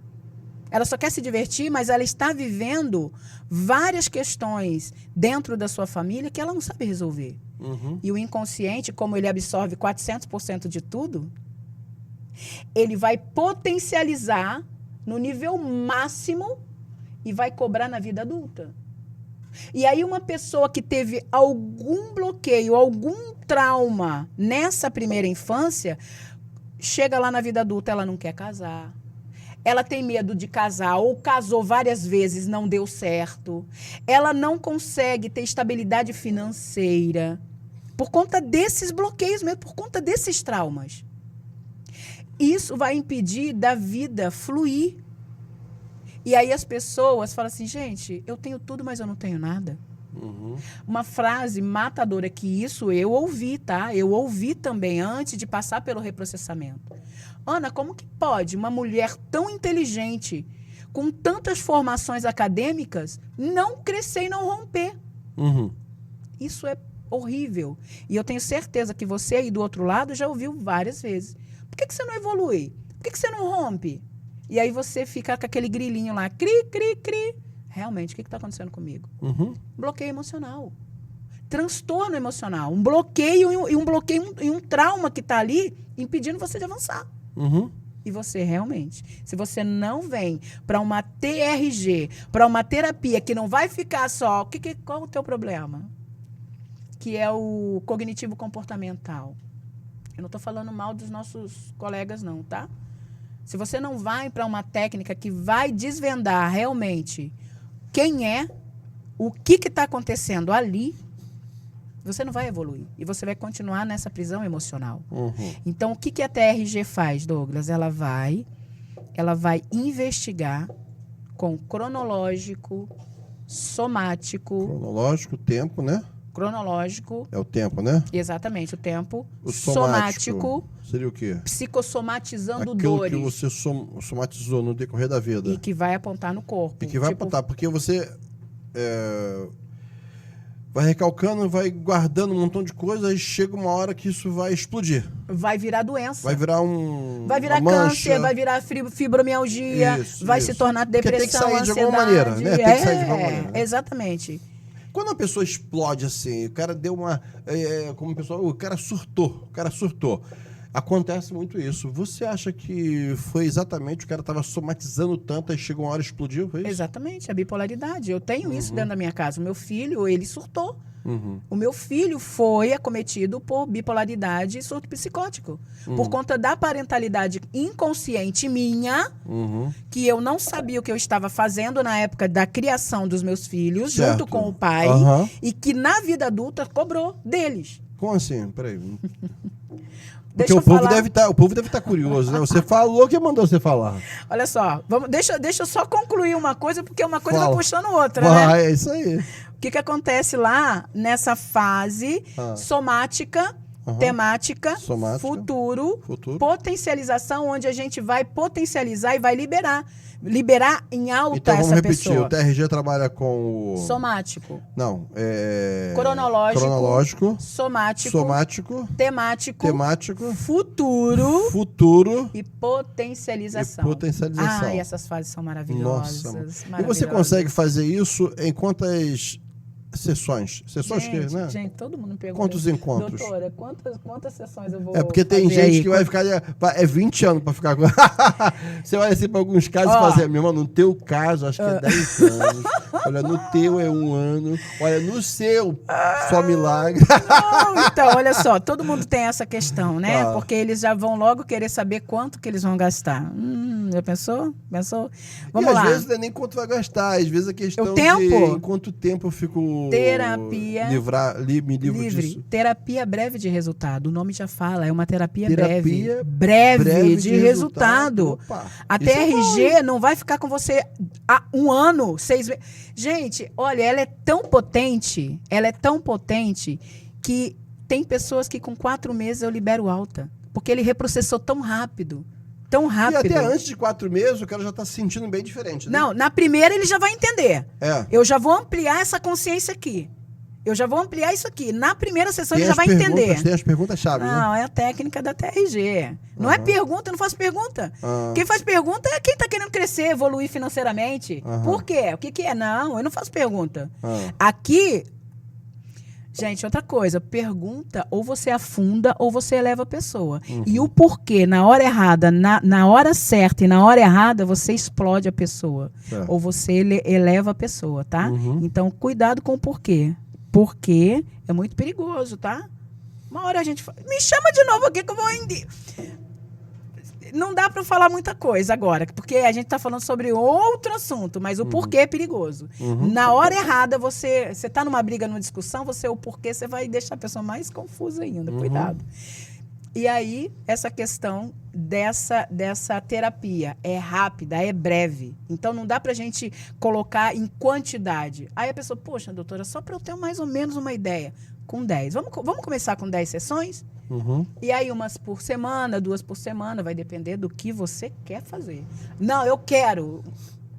Ela só quer se divertir, mas ela está vivendo várias questões dentro da sua família que ela não sabe resolver. E o inconsciente, como ele absorve 400% de tudo, ele vai potencializar no nível máximo e vai cobrar na vida adulta. E aí uma pessoa que teve algum bloqueio, algum trauma nessa primeira infância, chega lá na vida adulta, ela não quer casar. Ela tem medo de casar, ou casou várias vezes, não deu certo. Ela não consegue ter estabilidade financeira por conta desses bloqueios mesmo, por conta desses traumas. Isso vai impedir da vida fluir. E aí as pessoas falam assim, gente, eu tenho tudo, mas eu não tenho nada. Uma frase matadora que isso eu ouvi, tá? Eu ouvi também antes de passar pelo reprocessamento. Ana, como que pode uma mulher tão inteligente, com tantas formações acadêmicas, não crescer e não romper? Isso é horrível. E eu tenho certeza que você aí do outro lado já ouviu várias vezes. Por que você não evolui? Por que você não rompe? E aí você fica com aquele grilinho lá, cri, cri, cri. Realmente, o que está acontecendo comigo? Bloqueio emocional. Transtorno emocional. Um bloqueio e um trauma que está ali impedindo você de avançar. E você realmente, se você não vem para uma TRG, para uma terapia que não vai ficar só... Qual é o teu problema? Que é o cognitivo comportamental. Eu não estou falando mal dos nossos colegas, não, tá? Se você não vai para uma técnica que vai desvendar realmente quem é, o que está acontecendo ali, você não vai evoluir. E você vai continuar nessa prisão emocional. Então, o que a TRG faz, Douglas? Ela vai investigar com cronológico, somático... Cronológico, tempo, né? Cronológico. É o tempo, né? Exatamente, o tempo. O somático seria o quê? Psicossomatizando aquilo dores. Que você somatizou no decorrer da vida. E que vai apontar no corpo. E que vai apontar, porque você vai recalcando, vai guardando um montão de coisas e chega uma hora que isso vai explodir. Vai virar doença. Vai virar Vai virar câncer, vai virar fibromialgia, vai se tornar depressão, tem que sair ansiedade. de alguma maneira, né? Tem que sair de alguma maneira. Né? Exatamente. Quando a pessoa explode assim, o cara deu uma... como o pessoal... O cara surtou. Acontece muito isso. Você acha que foi exatamente o cara estava somatizando tanto e chegou uma hora e explodiu? Foi isso? Exatamente, a bipolaridade. Eu tenho isso dentro da minha casa. O meu filho, ele surtou. O meu filho foi acometido por bipolaridade e surto psicótico. Por conta da parentalidade inconsciente minha, que eu não sabia o que eu estava fazendo na época da criação dos meus filhos, Certo. junto com o pai, e que na vida adulta cobrou deles. Como assim? Peraí. Porque Deixa o eu povo, falar. o povo deve estar curioso, né? Você falou que mandou você falar. Olha só, deixa eu só concluir uma coisa, porque uma coisa Fala. vai puxando outra, né? Vai, é isso aí. O que acontece lá nessa fase somática, temática, Somática, futuro, futuro. potencialização, onde a gente vai potencializar e vai liberar em alta Então vamos essa repetir, pessoa. o TRG trabalha com o... Somático, Não, cronológico, somático, temático, futuro e potencialização. e potencialização. E essas fases são maravilhosas. Nossa, mano. E você maravilhosas. consegue fazer isso em quantas sessões? Sessões Gente, que, né? gente, todo mundo me pergunta. Quantos encontros? Doutora, quantas sessões eu vou É porque tem fazer gente aí? que vai ficar... É 20 anos pra ficar com... Você olha assim pra alguns casos e Ó. fala assim, meu irmão, no teu caso, acho que é 10 anos. Olha, no teu é 1 ano. Olha, no seu, só milagre. Não, então, olha só, todo mundo tem essa questão, né? Tá. Porque eles já vão logo querer saber quanto que eles vão gastar. Já pensou? Vamos e lá. às vezes não é nem quanto vai gastar, às vezes a questão O tempo? de em quanto tempo eu fico... Terapia. Me livro disso. Terapia breve de resultado. O nome já fala, é uma terapia Terapia breve de resultado. Opa, A isso é TRG não vai ficar com você há 1 ano, 6 meses. Gente, olha, ela é tão potente que tem pessoas que com 4 meses eu libero alta. Porque ele reprocessou tão rápido. Tão E rápido. até antes de 4 meses, o cara já tá se sentindo bem diferente, né? Não, na primeira ele já vai entender. É. Eu já vou ampliar essa consciência aqui. Eu já vou ampliar isso aqui. Na primeira sessão Tem ele já as vai perguntas, entender. Tem as perguntas-chave, né? Não, é a técnica da TRG. Não é pergunta, eu não faço pergunta. Quem faz pergunta é quem está querendo crescer, evoluir financeiramente. Por quê? O que é? Não, eu não faço pergunta. Aqui, gente, outra coisa. Pergunta, ou você afunda, ou você eleva a pessoa. E o porquê, na hora errada, na hora certa e na hora errada, você explode a pessoa. Certo. Ou você eleva a pessoa, tá? Então, cuidado com o porquê. Porque é muito perigoso, tá? Uma hora a gente fala, me chama de novo aqui que eu vou... Não dá para falar muita coisa agora, porque a gente está falando sobre outro assunto, mas o porquê é perigoso. Na hora errada, você está numa briga, numa discussão, o porquê você vai deixar a pessoa mais confusa ainda. Cuidado. E aí, essa questão dessa terapia é rápida, é breve. Então, não dá pra gente colocar em quantidade. Aí a pessoa, poxa, doutora, só para eu ter mais ou menos uma ideia. Com 10. Vamos começar com 10 sessões? E aí, umas por semana, 2 por semana, vai depender do que você quer fazer. Não, eu quero.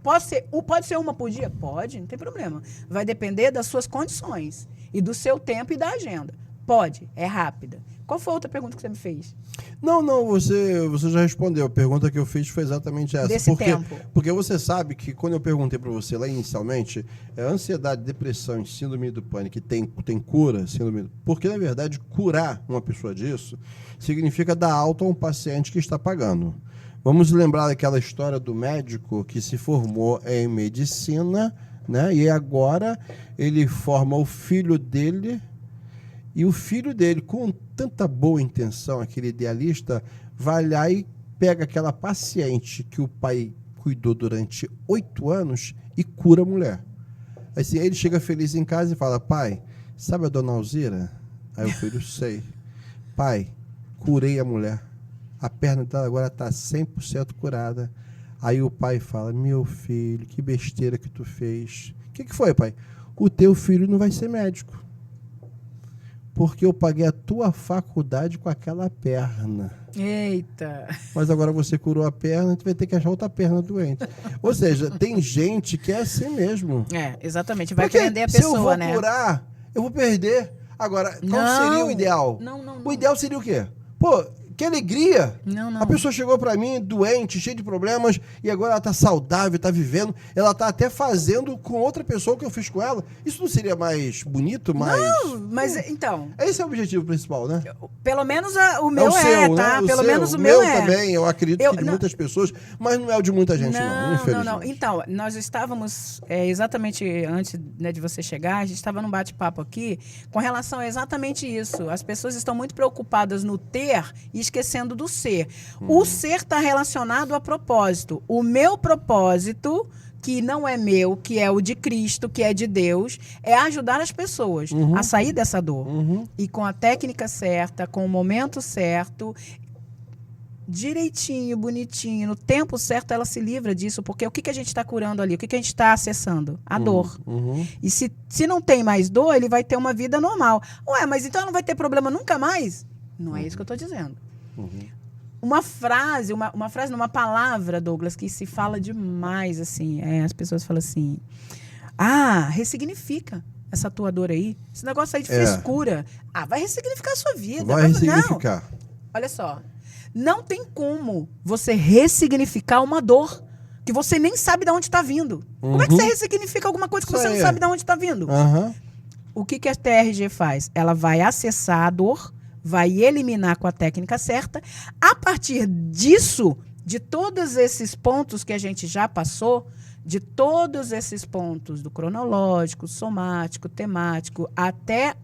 Pode ser uma por dia? Pode, não tem problema. Vai depender das suas condições e do seu tempo e da agenda. Pode, é rápida. Qual foi a outra pergunta que você me fez? Não, você já respondeu. A pergunta que eu fiz foi exatamente essa. Desse tempo. Porque você sabe que quando eu perguntei para você lá inicialmente, ansiedade, depressão e síndrome do pânico tem cura, porque na verdade curar uma pessoa disso significa dar alta a um paciente que está pagando. Vamos lembrar daquela história do médico que se formou em medicina, né? E agora ele forma o filho dele. E o filho dele, com tanta boa intenção, aquele idealista, vai lá e pega aquela paciente que o pai cuidou durante 8 anos e cura a mulher. Assim, ele chega feliz em casa e fala, pai, sabe a dona Alzira? Aí o filho, sei. Pai, curei a mulher. A perna dela agora está 100% curada. Aí o pai fala, meu filho, que besteira que tu fez. O que foi, pai? O teu filho não vai ser médico. Porque eu paguei a tua faculdade com aquela perna. Eita! Mas agora você curou a perna, tu vai ter que achar outra perna doente. Ou seja, tem gente que é assim mesmo. É, exatamente. Vai Porque prender a pessoa, se eu vou né? curar, eu vou perder. Agora, qual seria o ideal? Não. O ideal seria o quê? Pô, Que alegria! Não, não. A pessoa chegou pra mim doente, cheia de problemas, e agora ela tá saudável, tá vivendo. Ela tá até fazendo com outra pessoa o que eu fiz com ela. Isso não seria mais bonito, mais... Não, mas então... Esse é o objetivo principal, né? Pelo menos o meu É o seu, tá? né? Pelo menos o meu é. Também, eu acredito que de muitas pessoas, mas não é o de muita gente, não, infelizmente. Não. Então, nós estávamos, exatamente antes, né, de você chegar, a gente estava num bate-papo aqui com relação a exatamente isso. As pessoas estão muito preocupadas no ter e esquecendo do ser. O ser está relacionado a propósito. O meu propósito, que não é meu, que é o de Cristo, que é de Deus, é ajudar as pessoas a sair dessa dor. E com a técnica certa, com o momento certo, direitinho, bonitinho, no tempo certo, ela se livra disso, porque o que a gente está curando ali? O que a gente está acessando? A dor. E se não tem mais dor, ele vai ter uma vida normal. Ué, mas então não vai ter problema nunca mais? Não é isso que eu estou dizendo. Uma frase, uma palavra, Douglas, que se fala demais, assim, as pessoas falam assim, ressignifica essa tua dor aí, esse negócio aí de frescura. Vai ressignificar a sua vida. Vai ressignificar. Não. Olha só, não tem como você ressignificar uma dor que você nem sabe de onde está vindo. Como é que você ressignifica alguma coisa que você não sabe de onde está vindo? O que a TRG faz? Ela vai acessar a dor, vai eliminar com a técnica certa. A partir disso, de todos esses pontos que a gente já passou, de todos esses pontos do cronológico, somático, temático, até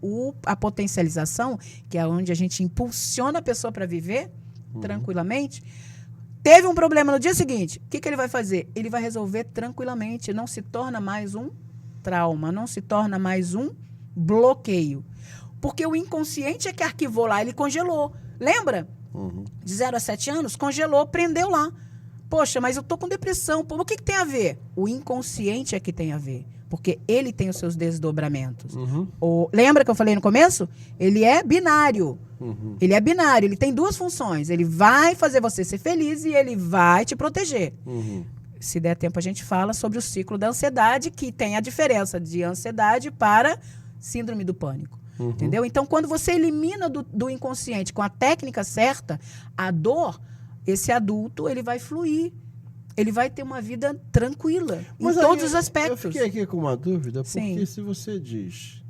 a potencialização, que é onde a gente impulsiona a pessoa para viver tranquilamente, teve um problema no dia seguinte, o que ele vai fazer? Ele vai resolver tranquilamente, não se torna mais um trauma, não se torna mais um bloqueio. Porque o inconsciente é que arquivou lá, ele congelou. Lembra? De 0 a 7 anos, congelou, prendeu lá. Poxa, mas eu tô com depressão. Pô, o que tem a ver? O inconsciente é que tem a ver. Porque ele tem os seus desdobramentos. Lembra que eu falei no começo? Ele é binário. Ele é binário, ele tem duas funções. Ele vai fazer você ser feliz e ele vai te proteger. Se der tempo, a gente fala sobre o ciclo da ansiedade, que tem a diferença de ansiedade para síndrome do pânico. Entendeu? Então, quando você elimina do inconsciente com a técnica certa, a dor, esse adulto, ele vai fluir. Ele vai ter uma vida tranquila, em todos os aspectos. Eu fiquei aqui com uma dúvida, porque Sim. se você diz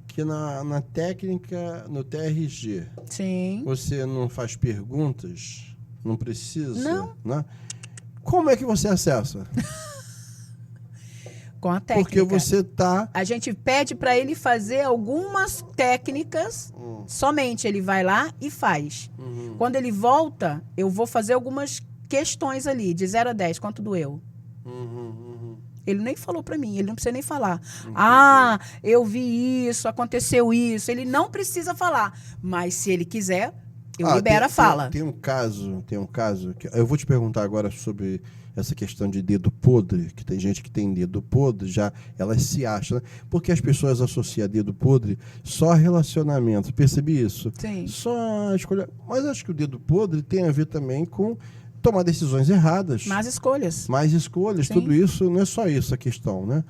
que na técnica, no TRG, Sim. você não faz perguntas, não precisa, Não. Né? Como é que você acessa? Com a técnica. Porque você está... A gente pede para ele fazer algumas técnicas, somente ele vai lá e faz. Quando ele volta, eu vou fazer algumas questões ali, de 0 a 10, quanto doeu? Ele nem falou para mim, ele não precisa nem falar. Eu vi isso, aconteceu isso. Ele não precisa falar, mas se ele quiser, eu libero a fala. Tem um caso que eu vou te perguntar agora sobre essa questão de dedo podre, que tem gente que tem dedo podre, já elas se acham, né? Porque as pessoas associam dedo podre só a relacionamento. Percebi isso? Sim. Só a escolha. Mas acho que o dedo podre tem a ver também com tomar decisões erradas. Mais escolhas. Mais escolhas, Sim. tudo isso, não é só isso a questão, né?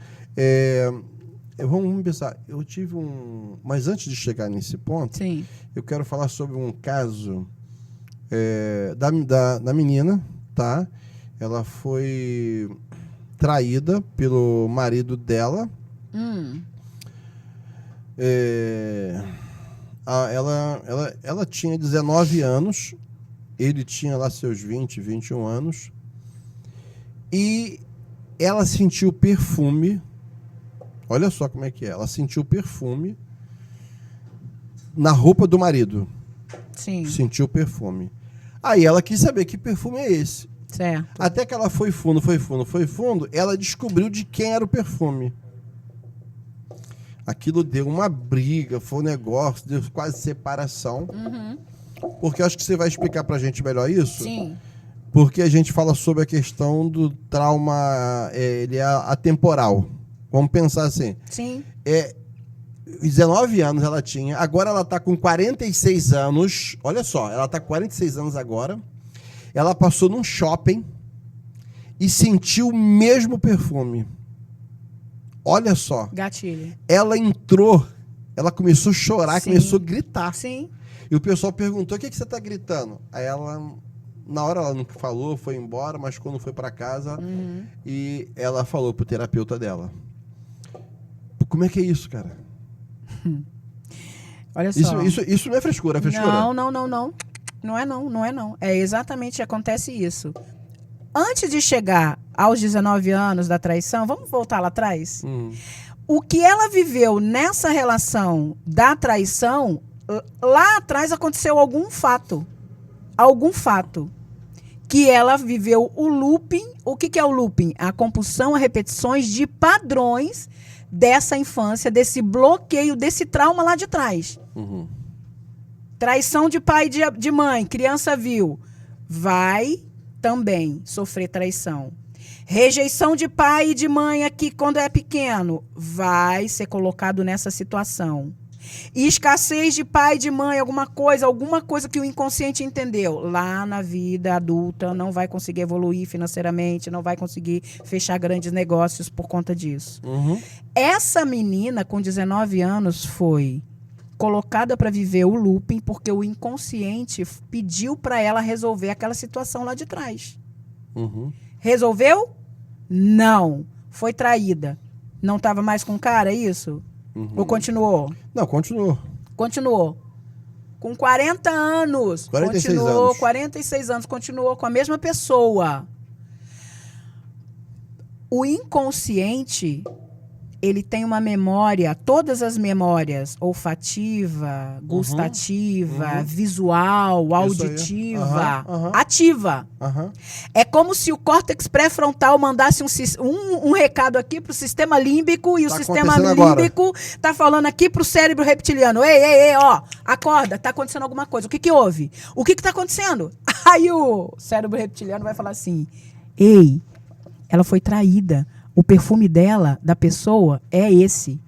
Vamos pensar, eu tive mas antes de chegar nesse ponto, Sim. eu quero falar sobre um caso da menina, tá? Ela foi traída pelo marido dela. Ela tinha 19 anos, ele tinha lá seus 20, 21 anos, e ela sentiu perfume. Olha só como é que é. Ela sentiu perfume na roupa do marido. Sim. Sentiu perfume. Aí ela quis saber que perfume é esse. Certo. Até que ela foi fundo, ela descobriu de quem era o perfume. Aquilo deu uma briga, foi um negócio, deu quase separação. Porque eu acho que você vai explicar pra gente melhor isso. Sim. Porque a gente fala sobre a questão do trauma, ele é atemporal. Vamos pensar assim. Sim. 19 anos ela tinha, agora ela está com 46 anos. Olha só, ela está com 46 anos agora. Ela passou num shopping e sentiu o mesmo perfume. Olha só. Gatilho. Ela entrou Ela começou a chorar, Sim. começou a gritar. Sim. E o pessoal perguntou, o que você está gritando? Aí ela, na hora ela não falou, foi embora, mas quando foi para casa, e ela falou pro terapeuta dela. Como é que é isso, cara? Olha só. Isso não é frescura, é frescura? Não. Não é não. É exatamente, acontece isso. Antes de chegar aos 19 anos da traição, vamos voltar lá atrás? O que ela viveu nessa relação da traição, lá atrás aconteceu algum fato. Que ela viveu o looping. O que é o looping? A compulsão a repetições de padrões dessa infância, desse bloqueio, desse trauma lá de trás. Traição de pai e de mãe, criança viu. Vai também sofrer traição. Rejeição de pai e de mãe aqui quando é pequeno, vai ser colocado nessa situação. E escassez de pai e de mãe, alguma coisa que o inconsciente entendeu. Lá na vida adulta não vai conseguir evoluir financeiramente, não vai conseguir fechar grandes negócios por conta disso. Essa menina com 19 anos foi colocada para viver o looping porque o inconsciente pediu para ela resolver aquela situação lá de trás. Resolveu? Não. Foi traída. Não estava mais com o cara, é isso? Ou continuou? Não, continuou. Continuou. Com 40 anos. 46 continuou, anos. 46 anos. Continuou com a mesma pessoa. O inconsciente, ele tem uma memória, todas as memórias, olfativa, gustativa, visual, auditiva, ativa. É como se o córtex pré-frontal mandasse um recado aqui para o sistema límbico e o sistema límbico está falando aqui para o cérebro reptiliano. Ei, ó, acorda, está acontecendo alguma coisa. O que houve? O que está acontecendo? Aí o cérebro reptiliano vai falar assim, ei, ela foi traída. O perfume dela, da pessoa, é esse.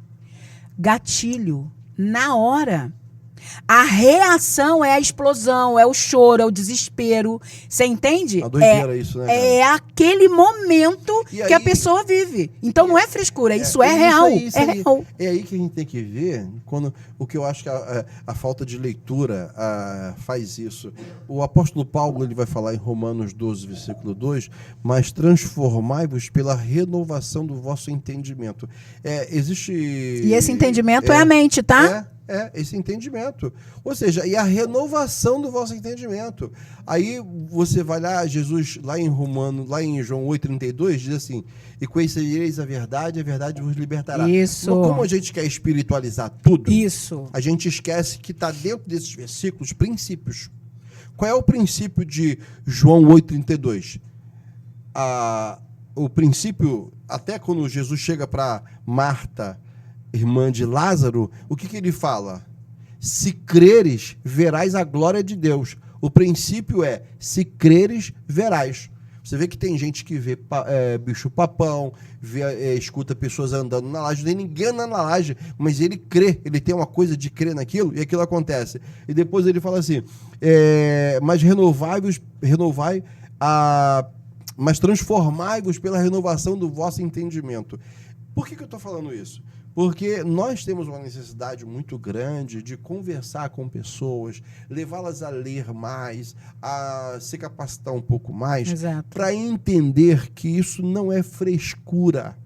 Gatilho. Na hora. A reação é a explosão, é o choro, é o desespero. Você entende? A doideira isso, né, cara? É aquele momento que a pessoa vive. Então não é frescura, isso é real. Real. É aí que a gente tem que ver, o que eu acho que a falta de leitura faz isso. O apóstolo Paulo ele vai falar em Romanos 12, versículo 2, mas transformai-vos pela renovação do vosso entendimento. Existe... E esse entendimento é a mente, tá? Esse entendimento. Ou seja, e a renovação do vosso entendimento. Aí você vai lá, Jesus, lá em João 8,32, diz assim, e conhecereis a verdade vos libertará. Isso. Como a gente quer espiritualizar tudo, isso, a gente esquece que está dentro desses versículos princípios. Qual é o princípio de João 8,32? O princípio, até quando Jesus chega para Marta, irmã de Lázaro, o que ele fala? Se creres, verás a glória de Deus. O princípio é, se creres, verás. Você vê que tem gente que vê bicho-papão, escuta pessoas andando na laje, nem ninguém anda na laje, mas ele crê, ele tem uma coisa de crer naquilo, e aquilo acontece. E depois ele fala assim, mas mas transformai-vos pela renovação do vosso entendimento. Por que eu estou falando isso? Porque nós temos uma necessidade muito grande de conversar com pessoas, levá-las a ler mais, a se capacitar um pouco mais, para entender que isso não é frescura,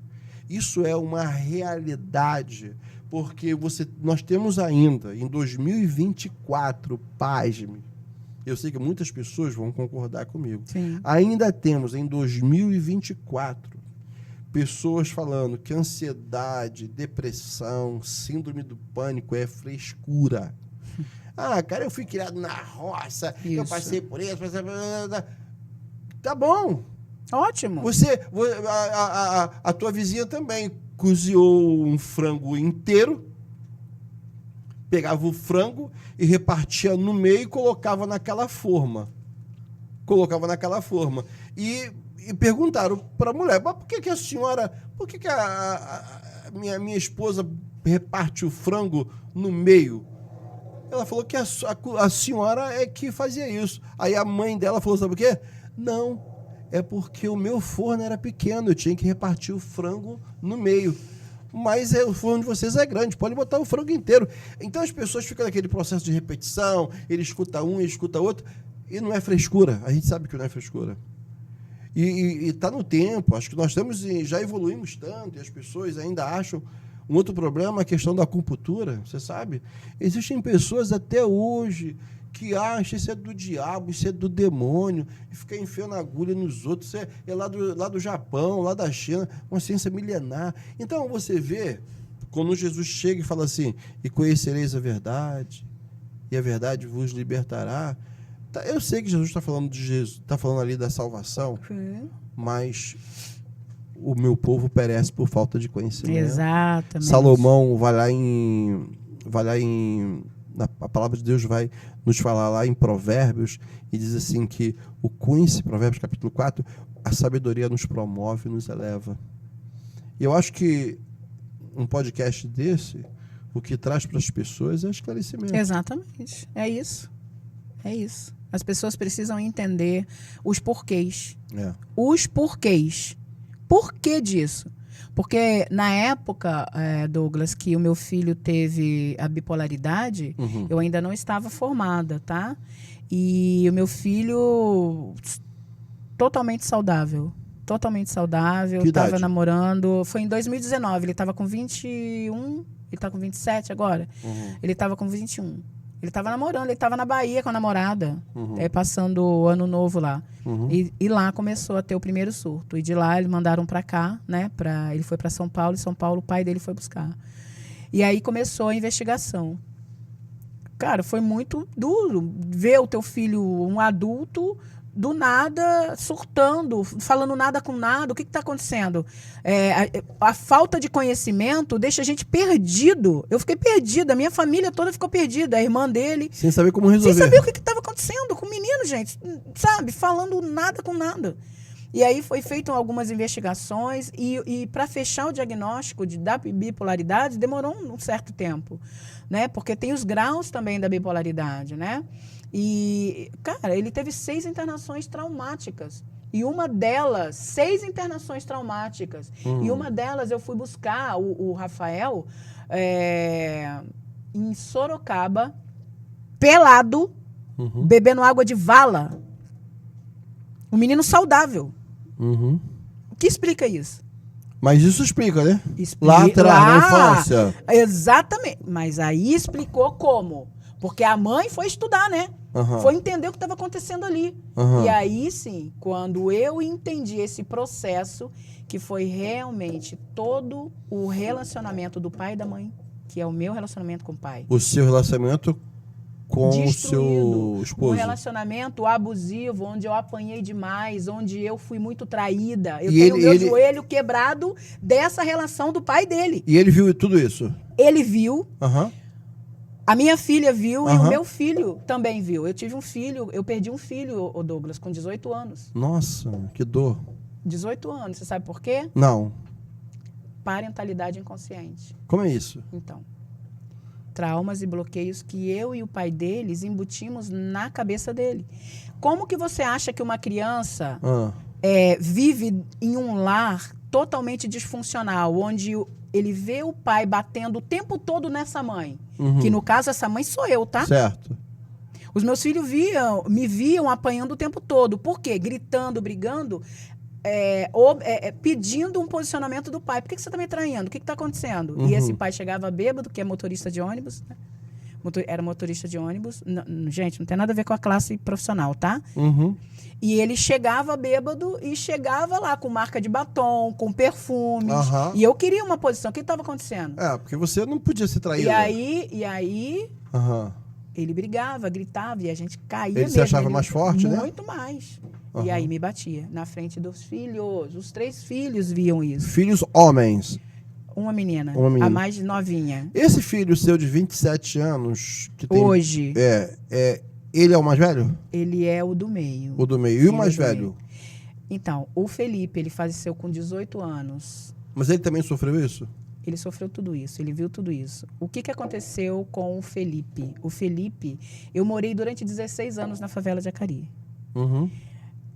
isso é uma realidade, porque nós temos ainda, em 2024, pasme, eu sei que muitas pessoas vão concordar comigo, sim, ainda temos em 2024, pessoas falando que ansiedade, depressão, síndrome do pânico é frescura. Cara, eu fui criado na roça, eu passei por isso. Tá bom. Ótimo. A tua vizinha também cozinhou um frango inteiro, pegava o frango e repartia no meio e colocava naquela forma. E perguntaram para a mulher, mas por que a senhora, minha esposa reparte o frango no meio? Ela falou que a senhora é que fazia isso. Aí a mãe dela falou, sabe o quê? Não, é porque o meu forno era pequeno, eu tinha que repartir o frango no meio. mas o forno de vocês é grande, pode botar o frango inteiro. Então as pessoas ficam naquele processo de repetição, ele escuta um, ele escuta outro, e não é frescura, a gente sabe que não é frescura. E está no tempo, acho que nós já evoluímos tanto, e as pessoas ainda acham. Um outro problema é a questão da acupuntura, você sabe? Existem pessoas até hoje que acham isso é do diabo, isso é do demônio, e fica enfiando agulha nos outros, isso é lá do Japão, lá da China, uma ciência milenar. Então você vê, quando Jesus chega e fala assim, e conhecereis a verdade, e a verdade vos libertará. Eu sei que Jesus está falando de Jesus, está falando ali da salvação, mas o meu povo perece por falta de conhecimento. Exatamente. Salomão vai lá em a palavra de Deus vai nos falar lá em Provérbios e diz assim que o conhecimento, Provérbios capítulo 4, a sabedoria nos promove, nos eleva. E eu acho que um podcast desse, o que traz para as pessoas é esclarecimento. Exatamente. É isso. É isso. As pessoas precisam entender os porquês. Os porquês. Por que disso? Porque na época, Douglas, que o meu filho teve a bipolaridade, eu ainda não estava formada, tá? E o meu filho totalmente saudável. Totalmente saudável. Estava namorando. Foi em 2019. Ele estava com 21. Ele está com 27 agora. Ele estava com 21. Ele estava namorando, ele estava na Bahia com a namorada, passando o ano novo lá. E lá começou a ter o primeiro surto. E de lá eles mandaram para cá, né? Ele foi para São Paulo, e São Paulo o pai dele foi buscar. E aí começou a investigação. Cara, foi muito duro ver o teu filho, um adulto, do nada, surtando, falando nada com nada. O que está acontecendo? A falta de conhecimento deixa a gente perdido. Eu fiquei perdida, a minha família toda ficou perdida, a irmã dele. Sem saber como resolver. Sem saber o que estava acontecendo com o menino, gente. Sabe? Falando nada com nada. E aí foi feito algumas investigações e para fechar o diagnóstico da bipolaridade demorou um certo tempo, né? Porque tem os graus também da bipolaridade, né? E, cara, ele teve 6 internações traumáticas. E uma delas, 6 internações traumáticas. E uma delas eu fui buscar o Rafael em Sorocaba, pelado, bebendo água de vala. Um menino saudável. O que explica isso? Mas isso explica, né? Lá atrás, na infância. Exatamente. Mas aí explicou como. Porque a mãe foi estudar, né? Foi entender o que estava acontecendo ali. E aí, sim, quando eu entendi esse processo, que foi realmente todo o relacionamento do pai e da mãe, que é o meu relacionamento com o pai. O seu relacionamento com o seu esposo. Um relacionamento abusivo, onde eu apanhei demais, onde eu fui muito traída. Eu tenho meu joelho quebrado dessa relação do pai dele. E ele viu tudo isso? Ele viu. A minha filha viu e o meu filho também viu. Eu tive um filho, eu perdi um filho, o Douglas, com 18 anos. Nossa, que dor. 18 anos, você sabe por quê? Não. Parentalidade inconsciente. Como é isso? Então, traumas e bloqueios que eu e o pai deles embutimos na cabeça dele. Como que você acha que uma criança vive em um lar totalmente disfuncional, onde ele vê o pai batendo o tempo todo nessa mãe? Que no caso, essa mãe sou eu, tá? Certo. Os meus filhos me viam apanhando o tempo todo. Por quê? Gritando, brigando, pedindo um posicionamento do pai. Por que você está me traindo? O que está acontecendo? E esse pai chegava bêbado, que é motorista de ônibus, né? Era motorista de ônibus. Gente, não tem nada a ver com a classe profissional, tá? E ele chegava bêbado e chegava lá com marca de batom, com perfumes. E eu queria uma posição. O que estava acontecendo? Porque você não podia ser traído. E aí ele brigava, gritava e a gente caía mesmo. Ele se achava mais forte, né? Muito mais. E aí me batia na frente dos filhos. Os 3 filhos viam isso. Filhos homens. Uma menina, a mais novinha. Esse filho seu de 27 anos... que tem, hoje... ele é o mais velho? Ele é o do meio. O do meio. E o mais velho? Então, o Felipe, ele faleceu com 18 anos. Mas ele também sofreu isso? Ele sofreu tudo isso, ele viu tudo isso. O que aconteceu com o Felipe? O Felipe, eu morei durante 16 anos na favela de Acari.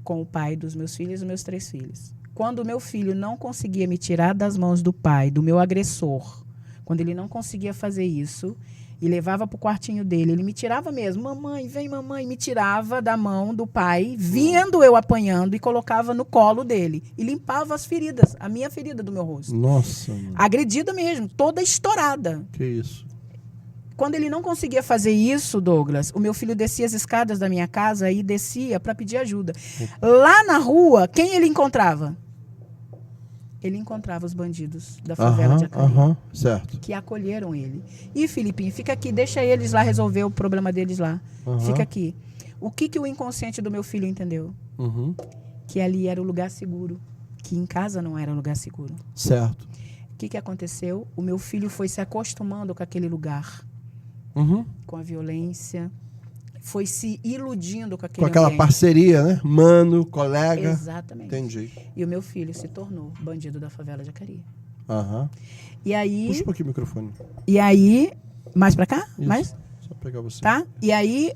Com o pai dos meus filhos e meus 3 filhos. Quando o meu filho não conseguia me tirar das mãos do pai, do meu agressor, quando ele não conseguia fazer isso, e levava para o quartinho dele, ele me tirava mesmo, mamãe, vem mamãe, me tirava da mão do pai, vendo eu apanhando e colocava no colo dele. E limpava as feridas, a minha ferida do meu rosto. Nossa. Mano. Agredida mesmo, toda estourada. Que isso. Quando ele não conseguia fazer isso, Douglas, o meu filho descia as escadas da minha casa e descia para pedir ajuda. Lá na rua, quem ele encontrava? Ele encontrava os bandidos da favela de Acari, certo. que acolheram ele. E, Filipinho, fica aqui, deixa eles lá resolver o problema deles lá. Fica aqui. O que o inconsciente do meu filho entendeu? Que ali era o lugar seguro, que em casa não era o lugar seguro. Certo. O que aconteceu? O meu filho foi se acostumando com aquele lugar, com a violência, foi se iludindo com aquele aquela ambiente. Parceria, né? Mano, colega. Exatamente. Entendi. E o meu filho se tornou bandido da favela de Acari. Aham. E aí... Puxa um pouquinho o microfone. E aí... Mais pra cá? Isso. Mais? Só pegar você. Tá? E aí,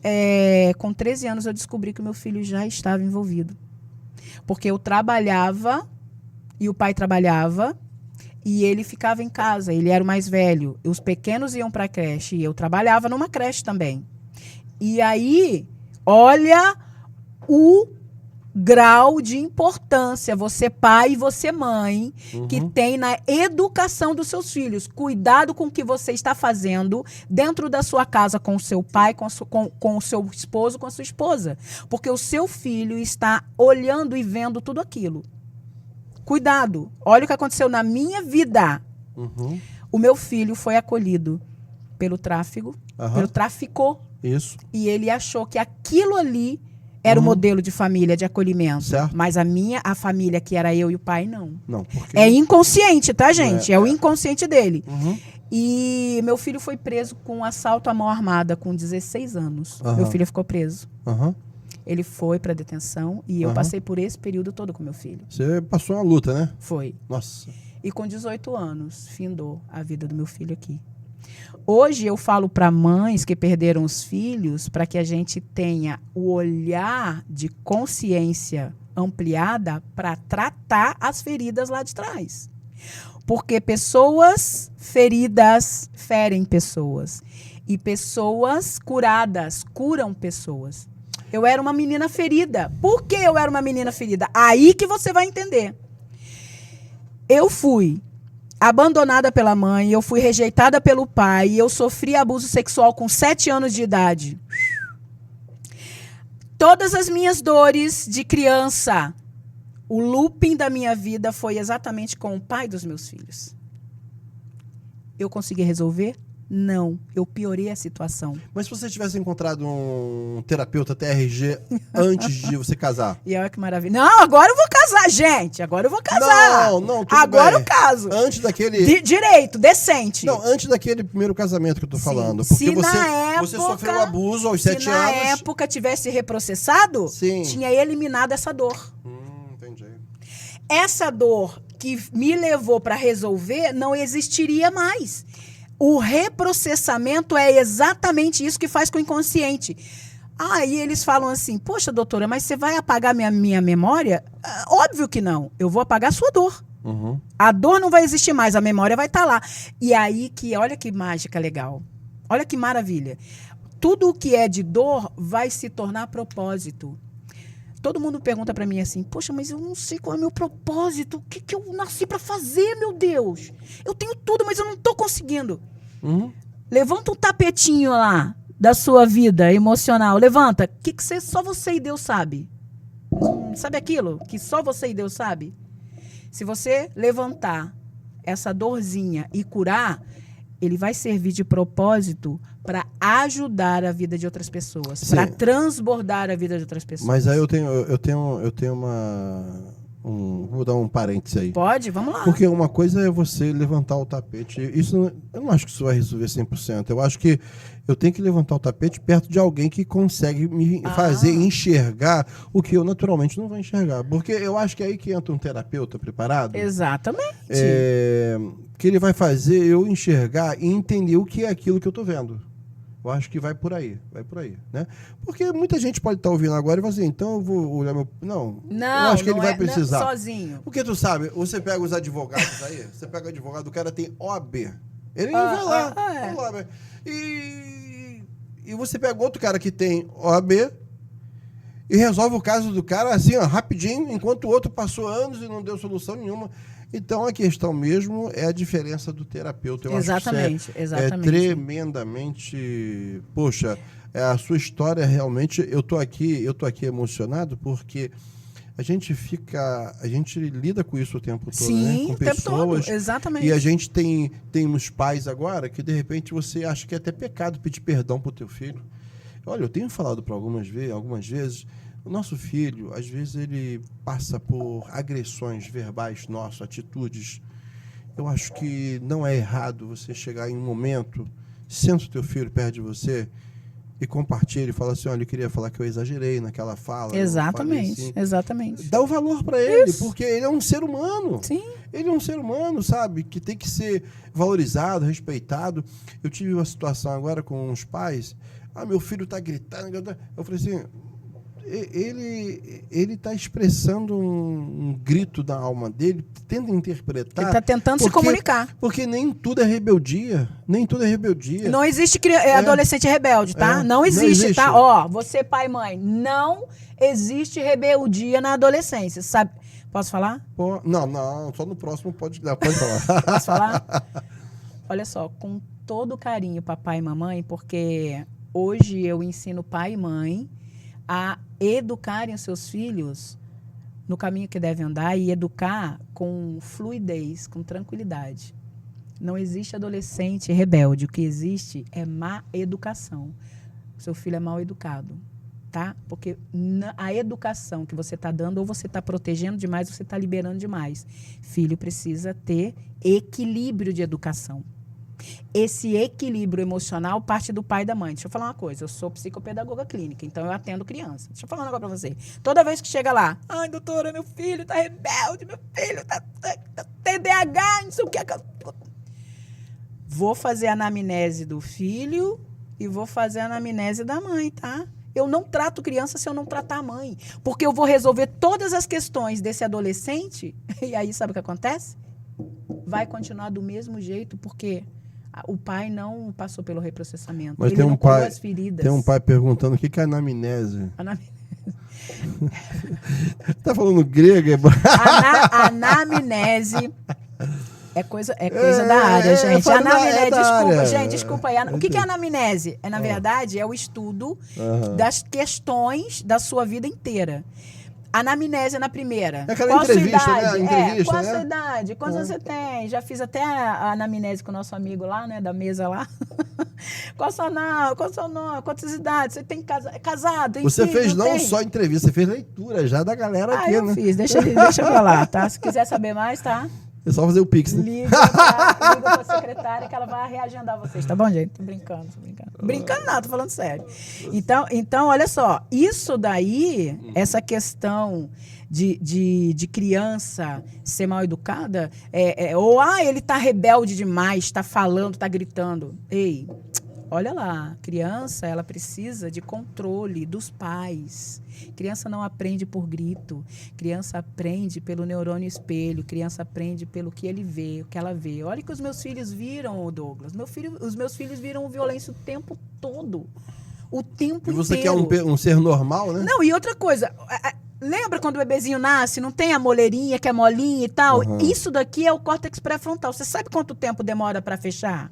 com 13 anos, eu descobri que o meu filho já estava envolvido. Porque eu trabalhava, e o pai trabalhava, e ele ficava em casa. Ele era o mais velho. Os pequenos iam pra creche, e eu trabalhava numa creche também. E aí, olha o grau de importância, você pai e você mãe, que tem na educação dos seus filhos. Cuidado com o que você está fazendo dentro da sua casa com o seu pai, com o seu esposo, com a sua esposa. Porque o seu filho está olhando e vendo tudo aquilo. Cuidado. Olha o que aconteceu na minha vida. O meu filho foi acolhido pelo tráfico, pelo tráfico. Isso. E ele achou que aquilo ali era o modelo de família, de acolhimento. Certo. Mas a família que era eu e o pai, não. Não, porque... É inconsciente, tá, gente? É o inconsciente dele. Uhum. E meu filho foi preso com assalto à mão armada com 16 anos. Uhum. Meu filho ficou preso. Uhum. Ele foi para detenção e eu passei por esse período todo com meu filho. Você passou uma luta, né? Foi. Nossa. E com 18 anos, findou a vida do meu filho aqui. Hoje eu falo para mães que perderam os filhos para que a gente tenha o olhar de consciência ampliada para tratar as feridas lá de trás. Porque pessoas feridas ferem pessoas. E pessoas curadas curam pessoas. Eu era uma menina ferida. Por que eu era uma menina ferida? Aí que você vai entender. Eu fui abandonada pela mãe, eu fui rejeitada pelo pai, eu sofri abuso sexual com 7 anos de idade. Todas as minhas dores de criança, o looping da minha vida foi exatamente com o pai dos meus filhos. Eu consegui resolver? Não, eu piorei a situação. Mas se você tivesse encontrado um terapeuta TRG antes de você casar? E olha que maravilha. Não, agora eu vou casar, gente. Agora eu vou casar. Não, tudo agora bem. eu caso. Antes daquele... Direito, decente. Não, antes daquele primeiro casamento que eu tô falando. Sim. Porque Se você sofreu abuso aos 7 Se anos. na época tivesse reprocessado, Sim. tinha eliminado essa dor. Entendi. Essa dor que me levou para resolver não existiria mais. O reprocessamento é exatamente isso que faz com o inconsciente. Aí eles falam assim, poxa, doutora, mas você vai apagar minha memória? Óbvio que não. Eu vou apagar a sua dor. A dor não vai existir mais, a memória vai estar lá. E aí que, olha que mágica legal. Olha que maravilha. Tudo o que é de dor vai se tornar propósito. Todo mundo pergunta pra mim assim, poxa, mas eu não sei qual é o meu propósito, o que eu nasci pra fazer, meu Deus? Eu tenho tudo, mas eu não tô conseguindo. Levanta um tapetinho lá da sua vida emocional, levanta, que só você e Deus sabe. Sabe aquilo que só você e Deus sabe? Se você levantar essa dorzinha e curar, ele vai servir de propósito para ajudar a vida de outras pessoas, para transbordar a vida de outras pessoas. Mas aí eu tenho uma... vou dar um parênteses aí. Pode? Vamos lá. Porque uma coisa é você levantar o tapete. Eu não acho que isso vai resolver 100%. Eu acho que eu tenho que levantar o tapete perto de alguém que consegue me fazer enxergar o que eu naturalmente não vou enxergar. Porque eu acho que é aí que entra um terapeuta preparado. Exatamente. Que ele vai fazer eu enxergar e entender o que é aquilo que eu estou vendo. Eu acho que vai por aí, né? Porque muita gente pode estar ouvindo agora e vai assim, então eu vou olhar meu... Não, eu acho que ele vai precisar. Não, sozinho. Porque tu sabe, você pega os advogados aí, você pega o advogado, o cara tem OAB. Ele vai lá, OAB. E você pega outro cara que tem OAB e resolve o caso do cara assim, ó, rapidinho, enquanto o outro passou anos e não deu solução nenhuma. Então, a questão mesmo é a diferença do terapeuta. Eu exatamente, acho que exatamente. É tremendamente... Poxa, a sua história realmente... Eu tô aqui emocionado porque a gente lida com isso o tempo todo, sim, né? Com o tempo pessoas. todo, exatamente. E a gente tem uns pais agora que, de repente, você acha que é até pecado pedir perdão pro teu filho. Olha, eu tenho falado para algumas vezes... O nosso filho, às vezes, ele passa por agressões verbais nossas, atitudes. Eu acho que não é errado você chegar em um momento, senta o teu filho perto de você e compartilha e fala assim, olha, eu queria falar que eu exagerei naquela fala. Exatamente, assim. exatamente. Dá o valor para ele, porque ele é um ser humano. Sim. Ele é um ser humano, sabe? Que tem que ser valorizado, respeitado. Eu tive uma situação agora com uns pais. Meu filho está gritando. Eu falei assim... Ele está expressando um grito da alma dele, tenta interpretar. Ele está tentando se comunicar. Porque nem tudo é rebeldia. Não existe adolescente rebelde, tá? Não existe, tá? Ó, você, pai e mãe, não existe rebeldia na adolescência, sabe? Posso falar? Não, só no próximo pode falar. Posso falar? Olha só, com todo carinho, papai e mamãe, porque hoje eu ensino pai e mãe a educarem os seus filhos no caminho que devem andar e educar com fluidez, com tranquilidade. Não existe adolescente rebelde. O que existe é má educação. O seu filho é mal educado, tá? Porque a educação que você está dando, ou você está protegendo demais, ou você está liberando demais. Filho precisa ter equilíbrio de educação. Esse equilíbrio emocional parte do pai e da mãe. Deixa eu falar uma coisa, eu sou psicopedagoga clínica, então eu atendo criança. Deixa eu falar um negócio pra você. Toda vez que chega lá, ai, doutora, meu filho tá rebelde, meu filho tá TDAH, não sei o que. Vou fazer a anamnese do filho e vou fazer a anamnese da mãe, tá? Eu não trato criança se eu não tratar a mãe. Porque eu vou resolver todas as questões desse adolescente, e aí sabe o que acontece? Vai continuar do mesmo jeito, porque... O pai não passou pelo reprocessamento. Mas ele não curou as feridas. Tem um pai perguntando o que é anamnese. Tá falando grego? Anamnese é coisa da área, gente. Anamnese, desculpa, gente, desculpa aí. O que é anamnese? Na verdade, é o estudo das questões da sua vida inteira. Anamnese na primeira. É aquela entrevista, né? Qual a sua idade? Quantos você tem? Já fiz até a anamnese com o nosso amigo lá, né? Da mesa lá. Qual seu nome? Quantas idades? Você tem casado? Você enfim, fez não só entrevista, você fez leitura já da galera aqui, eu né? fiz. Deixa pra lá, tá? Se quiser saber mais, tá? É só fazer o Pix, né? Liga pra secretária que ela vai reagendar vocês, tá bom, gente? Tô brincando. Brincando não, tô falando sério. Então, olha só, isso daí, essa questão de criança ser mal educada, ele tá rebelde demais, tá falando, tá gritando. Ei, olha lá, criança, ela precisa de controle dos pais. Criança não aprende por grito. Criança aprende pelo neurônio espelho. Criança aprende pelo que ele vê, o que ela vê. Olha que os meus filhos viram, Douglas. Os meus filhos viram violência o tempo todo. O tempo inteiro. E você quer um ser normal, né? Não, e outra coisa... Lembra quando o bebezinho nasce, não tem a moleirinha, que é molinha e tal? Isso daqui é o córtex pré-frontal. Você sabe quanto tempo demora para fechar?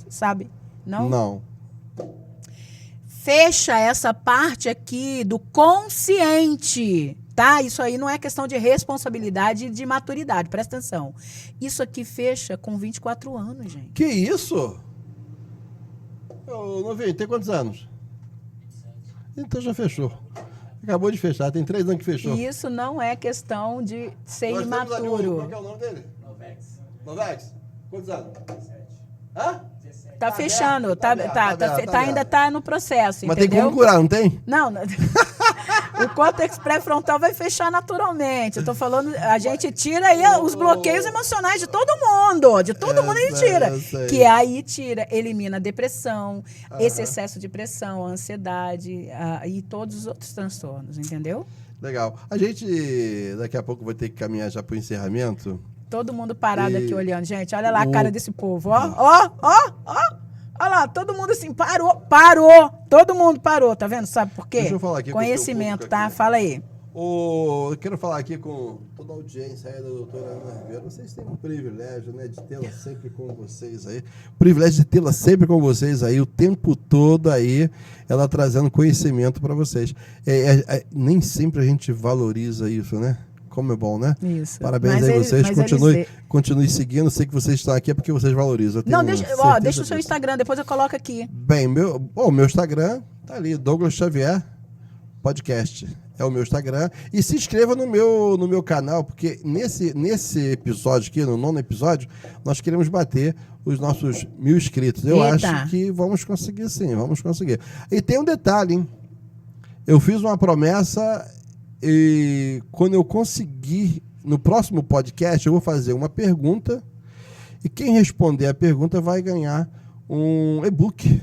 Sabe? Não. Fecha essa parte aqui do consciente, tá? Isso aí não é questão de responsabilidade e de maturidade, presta atenção. Isso aqui fecha com 24 anos, gente. Que isso? Ô, Novinho, tem quantos anos? 27. Então já fechou. Acabou de fechar, tem 3 anos que fechou. Isso não é questão de ser imaturo. Qual é o nome dele? Novex. Quantos anos? 17. Hã? Tá fechando, ainda tá no processo, mas entendeu? tem como curar, não tem? Não. O córtex pré-frontal vai fechar naturalmente. Eu tô falando, a gente tira aí os bloqueios emocionais de todo mundo. De todo mundo a gente tira. Que aí elimina a depressão, esse excesso de pressão, a ansiedade e todos os outros transtornos, entendeu? Legal. A gente, daqui a pouco, vai ter que caminhar já pro encerramento. Todo mundo parado aqui olhando. Gente, olha lá a cara desse povo. Ó. Olha lá, todo mundo assim, parou. Todo mundo parou, tá vendo? Sabe por quê? Deixa eu falar aqui Conhecimento, tá? aqui. Fala aí. Eu quero falar aqui com toda a audiência aí da doutora Ana Ribeiro. Vocês têm um privilégio, né, de tê-la sempre com vocês aí. O privilégio de tê-la sempre com vocês aí, o tempo todo aí, ela trazendo conhecimento para vocês. Nem sempre a gente valoriza isso, né? Como é bom, né? Isso. Parabéns aí vocês. Continue seguindo. Sei que vocês estão aqui é porque vocês valorizam. Não, deixa o seu Instagram, depois eu coloco aqui. Bem, meu Instagram tá ali, Douglas Xavier Podcast. É o meu Instagram. E se inscreva no meu canal, porque nesse episódio aqui, no 9º episódio, nós queremos bater os nossos 1000 inscritos. Eu acho que vamos conseguir sim, vamos conseguir. E tem um detalhe, hein? Eu fiz uma promessa e quando eu conseguir, no próximo podcast, eu vou fazer uma pergunta e quem responder a pergunta vai ganhar um e-book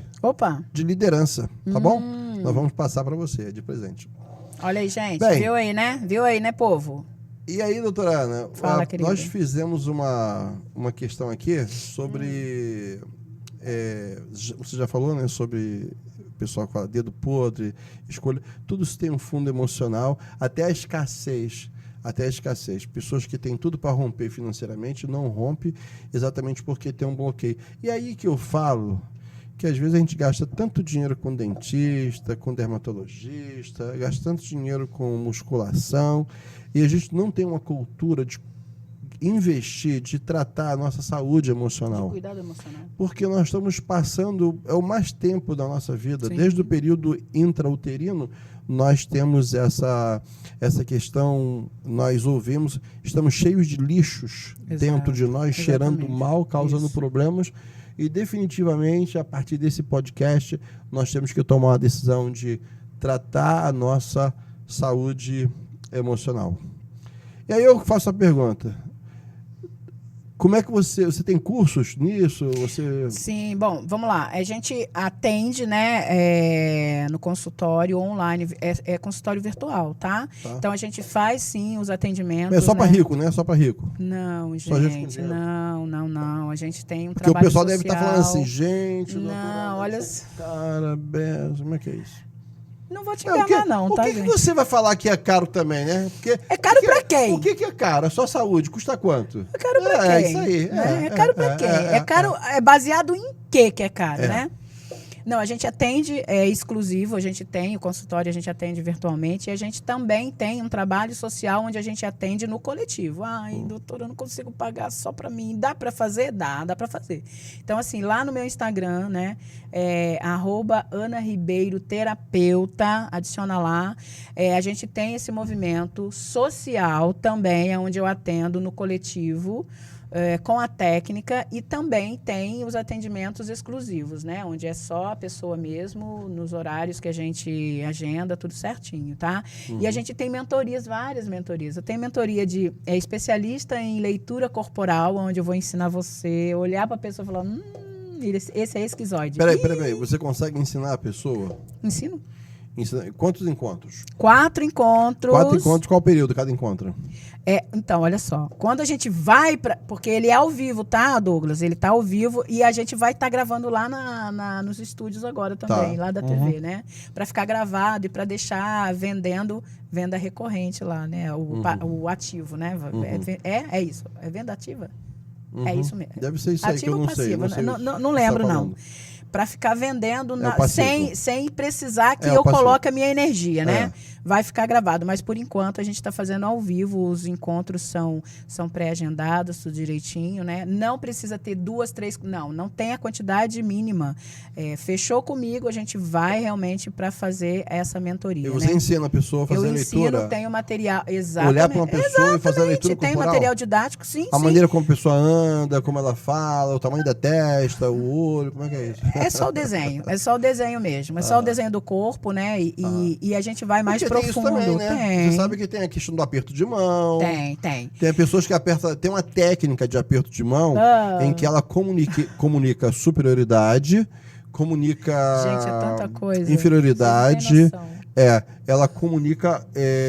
de liderança, tá bom? Nós vamos passar para você de presente. Olha aí, gente. Bem, viu aí, né, povo? E aí, doutora Ana, Fala, nós fizemos uma questão aqui sobre... você já falou, né, sobre o pessoal com dedo podre, escolha. Tudo isso tem um fundo emocional, até a escassez. Pessoas que têm tudo para romper financeiramente não rompem exatamente porque tem um bloqueio. E aí que eu falo que às vezes a gente gasta tanto dinheiro com dentista, com dermatologista, gasta tanto dinheiro com musculação e a gente não tem uma cultura de investir, de tratar a nossa saúde emocional. De cuidado emocional. Porque nós estamos passando o mais tempo da nossa vida, sim, desde o período intrauterino, nós temos essa questão, nós ouvimos, estamos cheios de lixos dentro de nós, cheirando mal, causando problemas. E definitivamente, a partir desse podcast, nós temos que tomar uma decisão de tratar a nossa saúde emocional. E aí eu faço a pergunta: como é que você tem cursos nisso? Sim, bom, vamos lá. A gente atende, né, no consultório online, é consultório virtual, tá? Então a gente faz sim os atendimentos. É só para rico, né? Só para rico. Não, gente, não. A gente tem um porque trabalho o pessoal social. deve estar falando assim, gente, não, olha, cara, como é que é isso? Não vou te enganar, não, tá, gente? Por que você vai falar que é caro também, né? É caro pra quem? O que é caro? A sua saúde custa quanto? É caro pra quem? É isso aí. É caro pra quem? É caro, é baseado em quê que é caro, né? Não, a gente atende exclusivo, a gente tem o consultório, a gente atende virtualmente e a gente também tem um trabalho social onde a gente atende no coletivo. Ai, doutora, eu não consigo pagar só para mim. Dá para fazer? Dá para fazer. Então, assim, lá no meu Instagram, né, @AnaRibeiroTerapeuta, adiciona lá. A gente tem esse movimento social também, onde eu atendo no coletivo, com a técnica, e também tem os atendimentos exclusivos, né? Onde é só a pessoa mesmo, nos horários que a gente agenda, tudo certinho, tá? E a gente tem mentorias, várias mentorias. Eu tenho mentoria de especialista em leitura corporal, onde eu vou ensinar você a olhar para a pessoa e falar, esse é esquizoide. Peraí, você consegue ensinar a pessoa? Ensino. Quantos encontros? 4 encontros. 4 encontros, qual o período cada encontro? Então, olha só. Quando a gente vai para... Porque ele é ao vivo, tá, Douglas? Ele tá ao vivo e a gente vai estar gravando lá nos estúdios agora também, lá da TV, né? Para ficar gravado e para deixar venda recorrente lá, né? O ativo, né? É isso. É venda ativa? É isso mesmo. Deve ser isso aí que eu não sei. Não lembro, não. Para ficar vendendo sem precisar que eu coloque a minha energia, né? Vai ficar gravado, mas por enquanto a gente está fazendo ao vivo, os encontros são pré-agendados, tudo direitinho, né? Não precisa ter 2, 3, não tem a quantidade mínima. Fechou comigo, a gente vai realmente para fazer essa mentoria. E você ensina a pessoa a fazer a leitura? Eu ensino, tenho material, exatamente. Olhar para uma pessoa e fazer a leitura corporal? Tem material didático, sim. A maneira como a pessoa anda, como ela fala, o tamanho da testa, o olho, como é que é isso? É só o desenho. É só o desenho mesmo. É só o desenho do corpo, né? E a gente vai mais Porque tem isso profundo. também, né? Tem. Você sabe que tem a questão do aperto de mão. Tem. Tem pessoas que apertam. Tem uma técnica de aperto de mão em que ela comunica superioridade, comunica Gente, é tanta coisa. inferioridade. Vocês não têm noção. Ela comunica.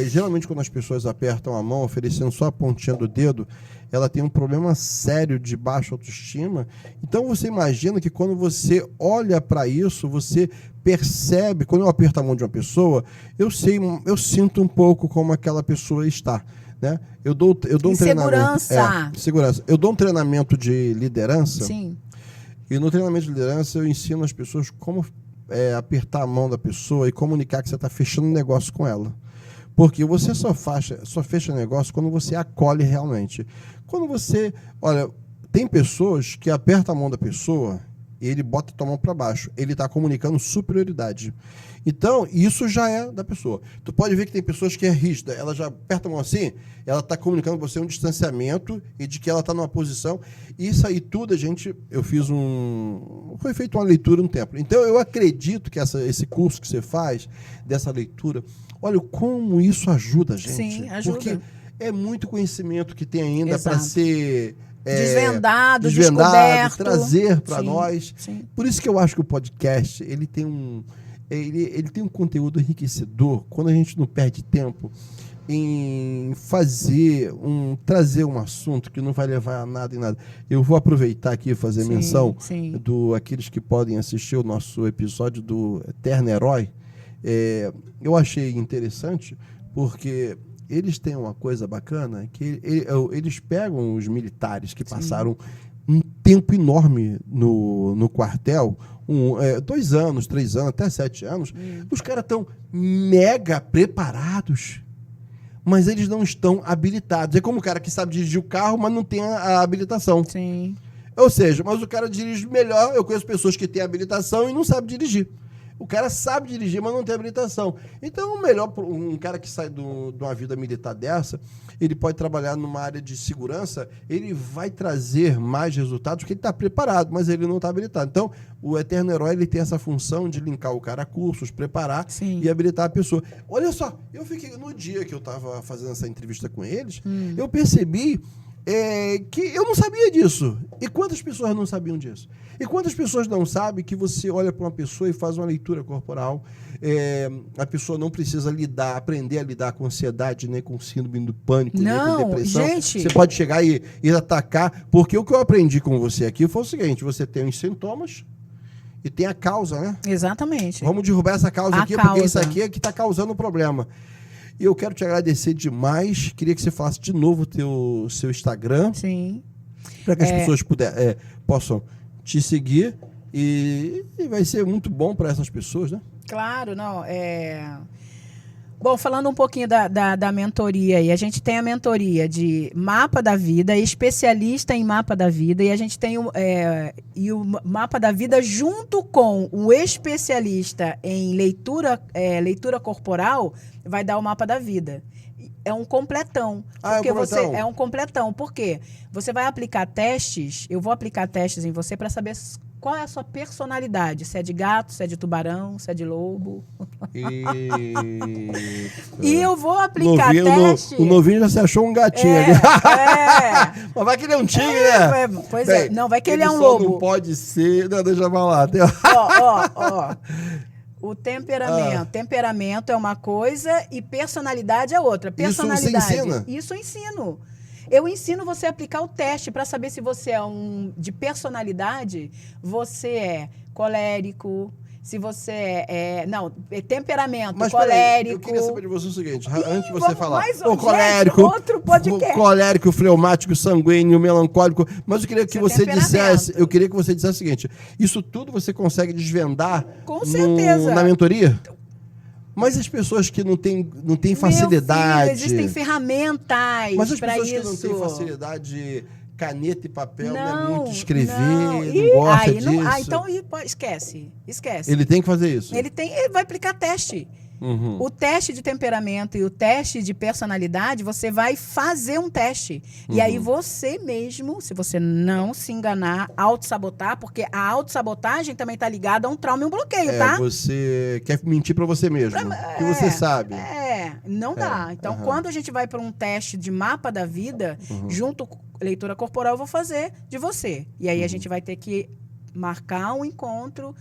Geralmente, quando as pessoas apertam a mão, oferecendo só a pontinha do dedo, ela tem um problema sério de baixa autoestima. Então, você imagina que quando você olha para isso, você percebe. Quando eu aperto a mão de uma pessoa, eu sinto um pouco como aquela pessoa está. Né? Eu dou um treinamento. Segurança. Eu dou um treinamento de liderança. Sim. E no treinamento de liderança, eu ensino as pessoas como apertar a mão da pessoa e comunicar que você está fechando um negócio com ela. Porque você só fecha negócio quando você acolhe realmente. Quando você... Olha, tem pessoas que apertam a mão da pessoa e ele bota a tua mão para baixo. Ele está comunicando superioridade. Então, isso já é da pessoa. Tu pode ver que tem pessoas que é rígida. Ela já aperta a mão assim, ela está comunicando com você um distanciamento e de que ela está numa posição. Isso aí tudo, foi feita uma leitura no tempo. Então, eu acredito que esse curso que você faz, dessa leitura, olha como isso ajuda a gente. Sim, ajuda. Porque é muito conhecimento que tem ainda para ser... desvendado, descoberto. Trazer para nós. Sim. Por isso que eu acho que o podcast, ele tem um conteúdo enriquecedor quando a gente não perde tempo em trazer um assunto que não vai levar a nada em nada. Eu vou aproveitar aqui e fazer menção aqueles que podem assistir o nosso episódio do Eterno Herói. Eu achei interessante porque eles têm uma coisa bacana que eles pegam os militares que passaram um tempo enorme no quartel, 2 anos, 3 anos, até 7 anos. Os caras estão mega preparados, mas eles não estão habilitados. É como o cara que sabe dirigir o carro, mas não tem a habilitação. Sim. Ou seja, mas o cara dirige melhor. Eu conheço pessoas que têm habilitação e não sabem dirigir. O cara sabe dirigir, mas não tem habilitação. Então, melhor um cara que sai de uma vida militar dessa, ele pode trabalhar numa área de segurança, ele vai trazer mais resultados porque ele está preparado, mas ele não está habilitado. Então, o Eterno Herói ele tem essa função de linkar o cara a cursos, preparar e habilitar a pessoa. Olha só, eu fiquei no dia que eu estava fazendo essa entrevista com eles, eu percebi que eu não sabia disso. E quantas pessoas não sabiam disso? E quantas pessoas não sabem que você olha para uma pessoa e faz uma leitura corporal, a pessoa não precisa aprender a lidar com ansiedade, nem com síndrome do pânico, nem com depressão. Gente. Você pode chegar e atacar, porque o que eu aprendi com você aqui foi o seguinte: você tem os sintomas e tem a causa, né? Exatamente. Vamos derrubar essa causa aqui, porque isso aqui é que está causando o problema. E eu quero te agradecer demais. Queria que você falasse de novo o seu Instagram. Sim. Para que as pessoas possam te seguir. E vai ser muito bom para essas pessoas, né? Claro, não. Bom, falando um pouquinho da mentoria aí, a gente tem a mentoria de mapa da vida, especialista em mapa da vida, e a gente tem o mapa da vida junto com o especialista em leitura corporal, vai dar o mapa da vida. É um completão. Porque é um completão. Por quê? Você vai aplicar testes, eu vou aplicar testes em você para saber qual é a sua personalidade. Se é de gato, se é de tubarão, se é de lobo. E eu vou aplicar testes... O novinho já se achou um gatinho. Mas vai que ele é um tigre, né? Pois é. Não, vai que ele é um lobo. Não pode ser... Não, deixa eu falar. Ó. O temperamento. Temperamento é uma coisa e personalidade é outra. Personalidade. Isso você ensina? Isso eu ensino. Eu ensino você a aplicar o teste para saber se você é de personalidade, você é colérico, se você é temperamento, mas, colérico. Eu queria saber de você o seguinte, antes de você falar. Colérico, outro podcast. Colérico, fleumático, sanguíneo, melancólico. Mas eu queria que você dissesse o seguinte: isso tudo você consegue desvendar com certeza na mentoria? Mas as pessoas que não têm facilidade... Filho, existem ferramentas para isso. Mas as pessoas que não têm facilidade, caneta e papel, não é muito escrever, não gosta disso. Então esquece. Ele tem que fazer isso? Ele vai aplicar teste. O teste de temperamento e o teste de personalidade, você vai fazer um teste. E aí você mesmo, se você não se enganar, autossabotar, porque a autossabotagem também tá ligada a um trauma e um bloqueio, tá? Você quer mentir pra você mesmo, que você sabe. Não dá. Então, quando a gente vai para um teste de mapa da vida, junto com leitura corporal, eu vou fazer de você. E aí a gente vai ter que marcar um encontro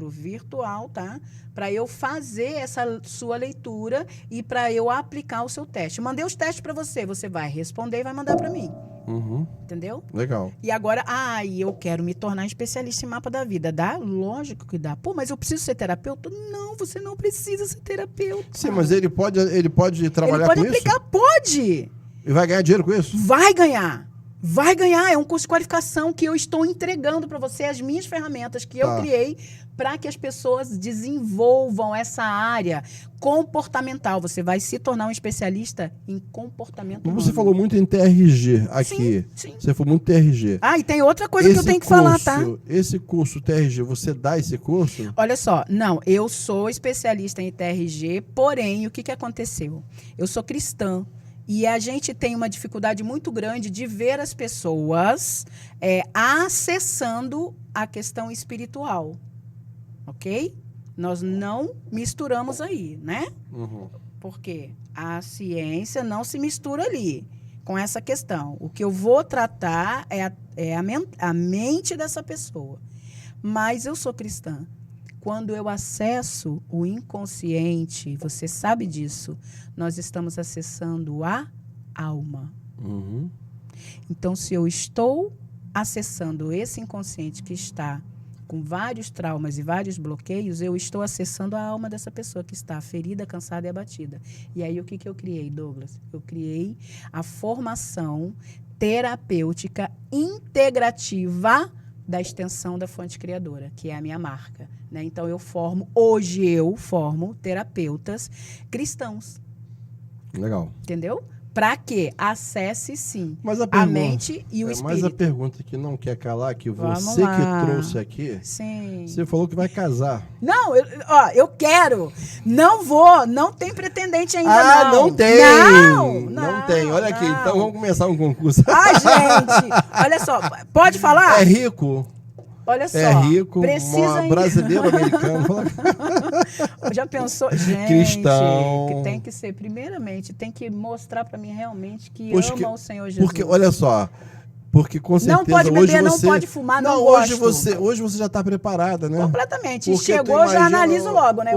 virtual, tá? Para eu fazer essa sua leitura e para eu aplicar o seu teste. Eu mandei os testes para você, você vai responder e vai mandar para mim. Entendeu? Legal. E agora, eu quero me tornar especialista em mapa da vida. Dá? Lógico que dá. Pô, mas eu preciso ser terapeuta? Não, você não precisa ser terapeuta. Sim, mas ele pode trabalhar com isso? Ele pode aplicar? Pode! E vai ganhar dinheiro com isso? Vai ganhar! Vai ganhar, é um curso de qualificação que eu estou entregando para você, as minhas ferramentas que eu criei para que as pessoas desenvolvam essa área comportamental. Você vai se tornar um especialista em comportamento humano. Você falou muito em TRG aqui. Sim. Você falou muito TRG. E tem outra coisa que eu tenho que falar, tá? Esse curso TRG, você dá esse curso? Olha só, não, eu sou especialista em TRG, porém, o que aconteceu? Eu sou cristã. E a gente tem uma dificuldade muito grande de ver as pessoas acessando a questão espiritual, ok? Nós não misturamos aí, né? Porque a ciência não se mistura ali com essa questão. O que eu vou tratar é a mente dessa pessoa. Mas eu sou cristã. Quando eu acesso o inconsciente, você sabe disso, nós estamos acessando a alma. Então, se eu estou acessando esse inconsciente que está com vários traumas e vários bloqueios, eu estou acessando a alma dessa pessoa que está ferida, cansada e abatida. E aí, o que eu criei, Douglas? Eu criei a formação terapêutica integrativa da extensão da fonte criadora, que é a minha marca. Né? Então, hoje eu formo terapeutas cristãos. Legal. Entendeu? Para que acesse, sim, a mente e o espírito. Mas a pergunta que não quer calar, que você que trouxe aqui, sim. Você falou que vai casar. Não, eu quero. Não tem pretendente ainda, não tem. Não tem. Olha aqui, então vamos começar um concurso. Gente, olha só, pode falar? É rico. Olha só. É rico, brasileiro, americano. Já pensou? Gente, cristão. Que tem que ser, primeiramente, tem que mostrar para mim realmente que ama o Senhor Jesus. Porque, olha só, porque com certeza não pode beber, não pode fumar, não gosto. Hoje você já está preparada, né? Completamente. Porque chegou, eu já analiso logo, né?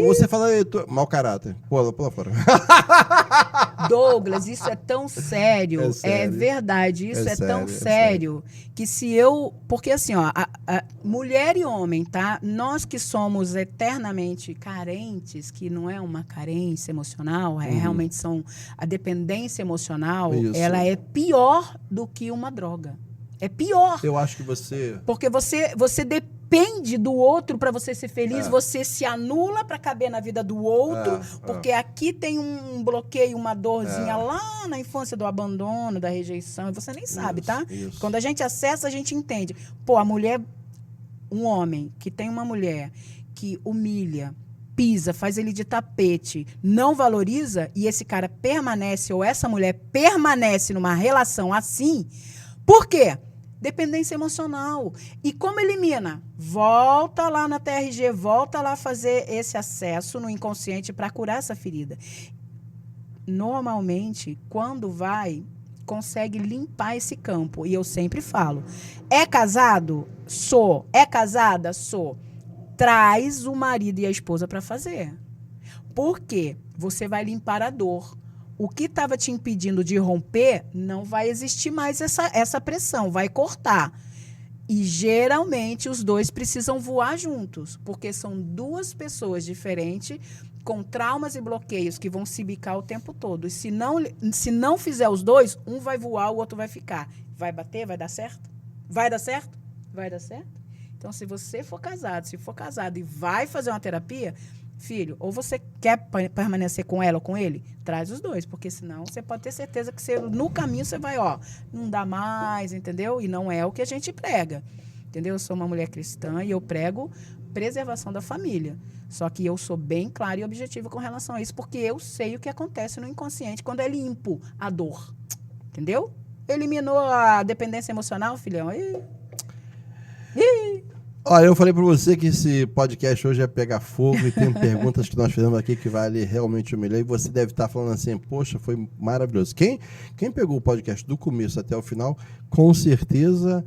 Você fala, mau caráter. Pula fora. Douglas, isso é tão sério. É verdade, isso é tão sério. Que se eu... Porque assim, ó, a mulher e homem, tá? Nós que somos eternamente carentes, que não é uma carência emocional, realmente são... A dependência emocional, ela é pior do que uma droga. É pior. Eu acho que você... Porque você depende do outro para você ser feliz, você se anula para caber na vida do outro, porque aqui tem um bloqueio, uma dorzinha lá na infância do abandono, da rejeição, e você nem sabe, tá? Isso. Quando a gente acessa, a gente entende. Pô, a mulher, um homem que tem uma mulher que humilha, pisa, faz ele de tapete, não valoriza, e esse cara permanece, ou essa mulher permanece numa relação assim, por quê? Dependência emocional. E como elimina? Volta lá na TRG, volta lá fazer esse acesso no inconsciente para curar essa ferida. Normalmente, quando consegue limpar esse campo. E eu sempre falo, é casado? Sou. É casada? Sou. Traz o marido e a esposa para fazer. Por quê? Você vai limpar a dor. O que estava te impedindo de romper, não vai existir mais essa pressão, vai cortar. E, geralmente, os dois precisam voar juntos, porque são duas pessoas diferentes, com traumas e bloqueios que vão se bicar o tempo todo. E se não fizer os dois, um vai voar, o outro vai ficar. Vai bater? Vai dar certo? Vai dar certo? Vai dar certo? Então, se você for casado e vai fazer uma terapia... Filho, ou você quer permanecer com ela ou com ele? Traz os dois, porque senão você pode ter certeza que no caminho você vai, não dá mais, entendeu? E não é o que a gente prega, entendeu? Eu sou uma mulher cristã e eu prego preservação da família. Só que eu sou bem clara e objetiva com relação a isso, porque eu sei o que acontece no inconsciente quando é limpo a dor. Entendeu? Eliminou a dependência emocional, filhão. Olha, eu falei pra você que esse podcast hoje ia pegar fogo e tem perguntas que nós fizemos aqui que vale realmente o melhor. E você deve estar falando assim, poxa, foi maravilhoso. Quem pegou o podcast do começo até o final, com certeza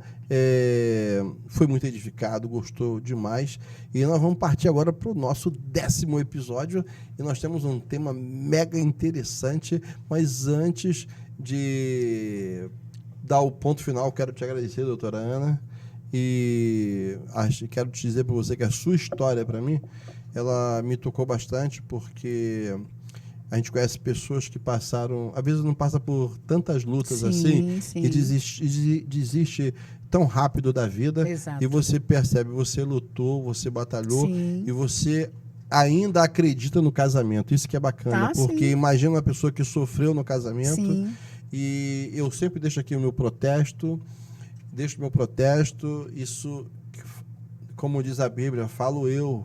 foi muito edificado, gostou demais. E nós vamos partir agora para o nosso 10º episódio. E nós temos um tema mega interessante, mas antes de dar o ponto final, quero te agradecer, doutora Ana. E quero te dizer para você que a sua história, para mim, ela me tocou bastante, porque a gente conhece pessoas que passaram, às vezes não passa por tantas lutas assim, e desiste tão rápido da vida. Exato. E você percebe, você lutou, você batalhou, Sim. e você ainda acredita no casamento. Isso que é bacana, porque imagina uma pessoa que sofreu no casamento. Sim. E eu sempre deixo aqui o meu protesto. Deixo meu protesto, isso, como diz a Bíblia, falo eu,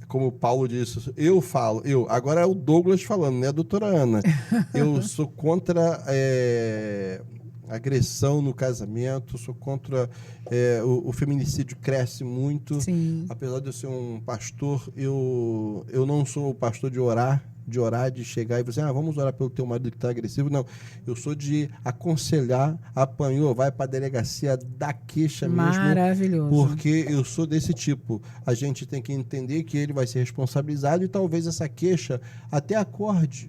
como Paulo disse, eu falo, eu. Agora é o Douglas falando, né, doutora Ana? Eu sou contra agressão no casamento, sou contra o feminicídio cresce muito. Sim. Apesar de eu ser um pastor, eu não sou o pastor de orar, de chegar e dizer, vamos orar pelo teu marido que está agressivo. Não, eu sou de aconselhar, apanhou, vai para a delegacia, dá queixa mesmo. Maravilhoso. Porque eu sou desse tipo. A gente tem que entender que ele vai ser responsabilizado e talvez essa queixa até acorde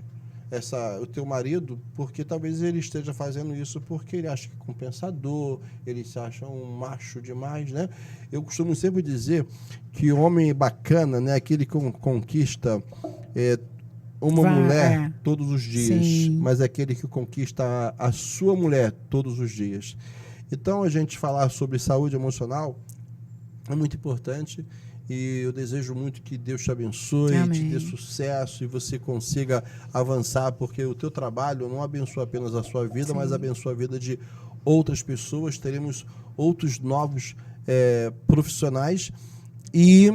o teu marido, porque talvez ele esteja fazendo isso porque ele acha que é compensador, ele se acha um macho demais, né? Eu costumo sempre dizer que homem bacana, né, aquele que conquista uma mulher todos os dias, Sim. mas é aquele que conquista a sua mulher todos os dias. Então, a gente falar sobre saúde emocional é muito importante e eu desejo muito que Deus te abençoe, Amém. te dê sucesso e você consiga avançar, porque o teu trabalho não abençoa apenas a sua vida, Sim. mas abençoa a vida de outras pessoas. Teremos outros novos profissionais e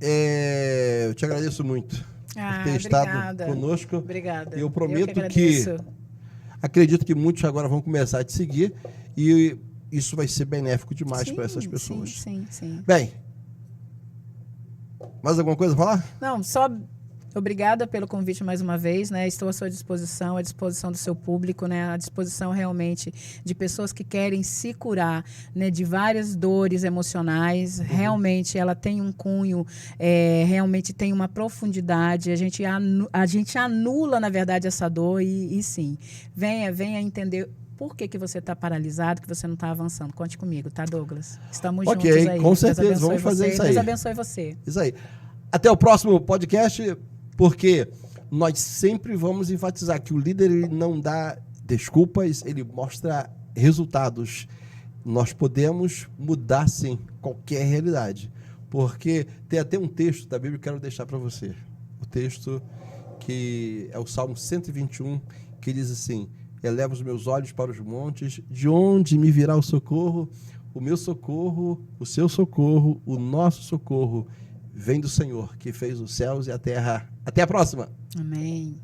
eu te agradeço muito. Por ter estado conosco. Obrigada. E eu prometo que acredito que muitos agora vão começar a te seguir e isso vai ser benéfico demais para essas pessoas. Sim. Bem, mais alguma coisa a falar? Não, só obrigada pelo convite mais uma vez, né? Estou à sua disposição, à disposição do seu público, né? À disposição realmente de pessoas que querem se curar, né? De várias dores emocionais. Realmente ela tem um cunho, realmente tem uma profundidade. A gente anula, na verdade, essa dor e sim, venha entender por que você está paralisado, que você não está avançando. Conte comigo, tá, Douglas? Estamos juntos aí. Ok, com certeza, vamos fazer isso aí. Deus abençoe você. Isso aí. Até o próximo podcast, porque nós sempre vamos enfatizar que o líder ele não dá desculpas, ele mostra resultados. Nós podemos mudar, sim, qualquer realidade. Porque tem até um texto da Bíblia que eu quero deixar para você. O texto que é o Salmo 121, que diz assim: eleva os meus olhos para os montes, de onde me virá o socorro? O meu socorro, o seu socorro, o nosso socorro vem do Senhor, que fez os céus e a terra. Até a próxima! Amém.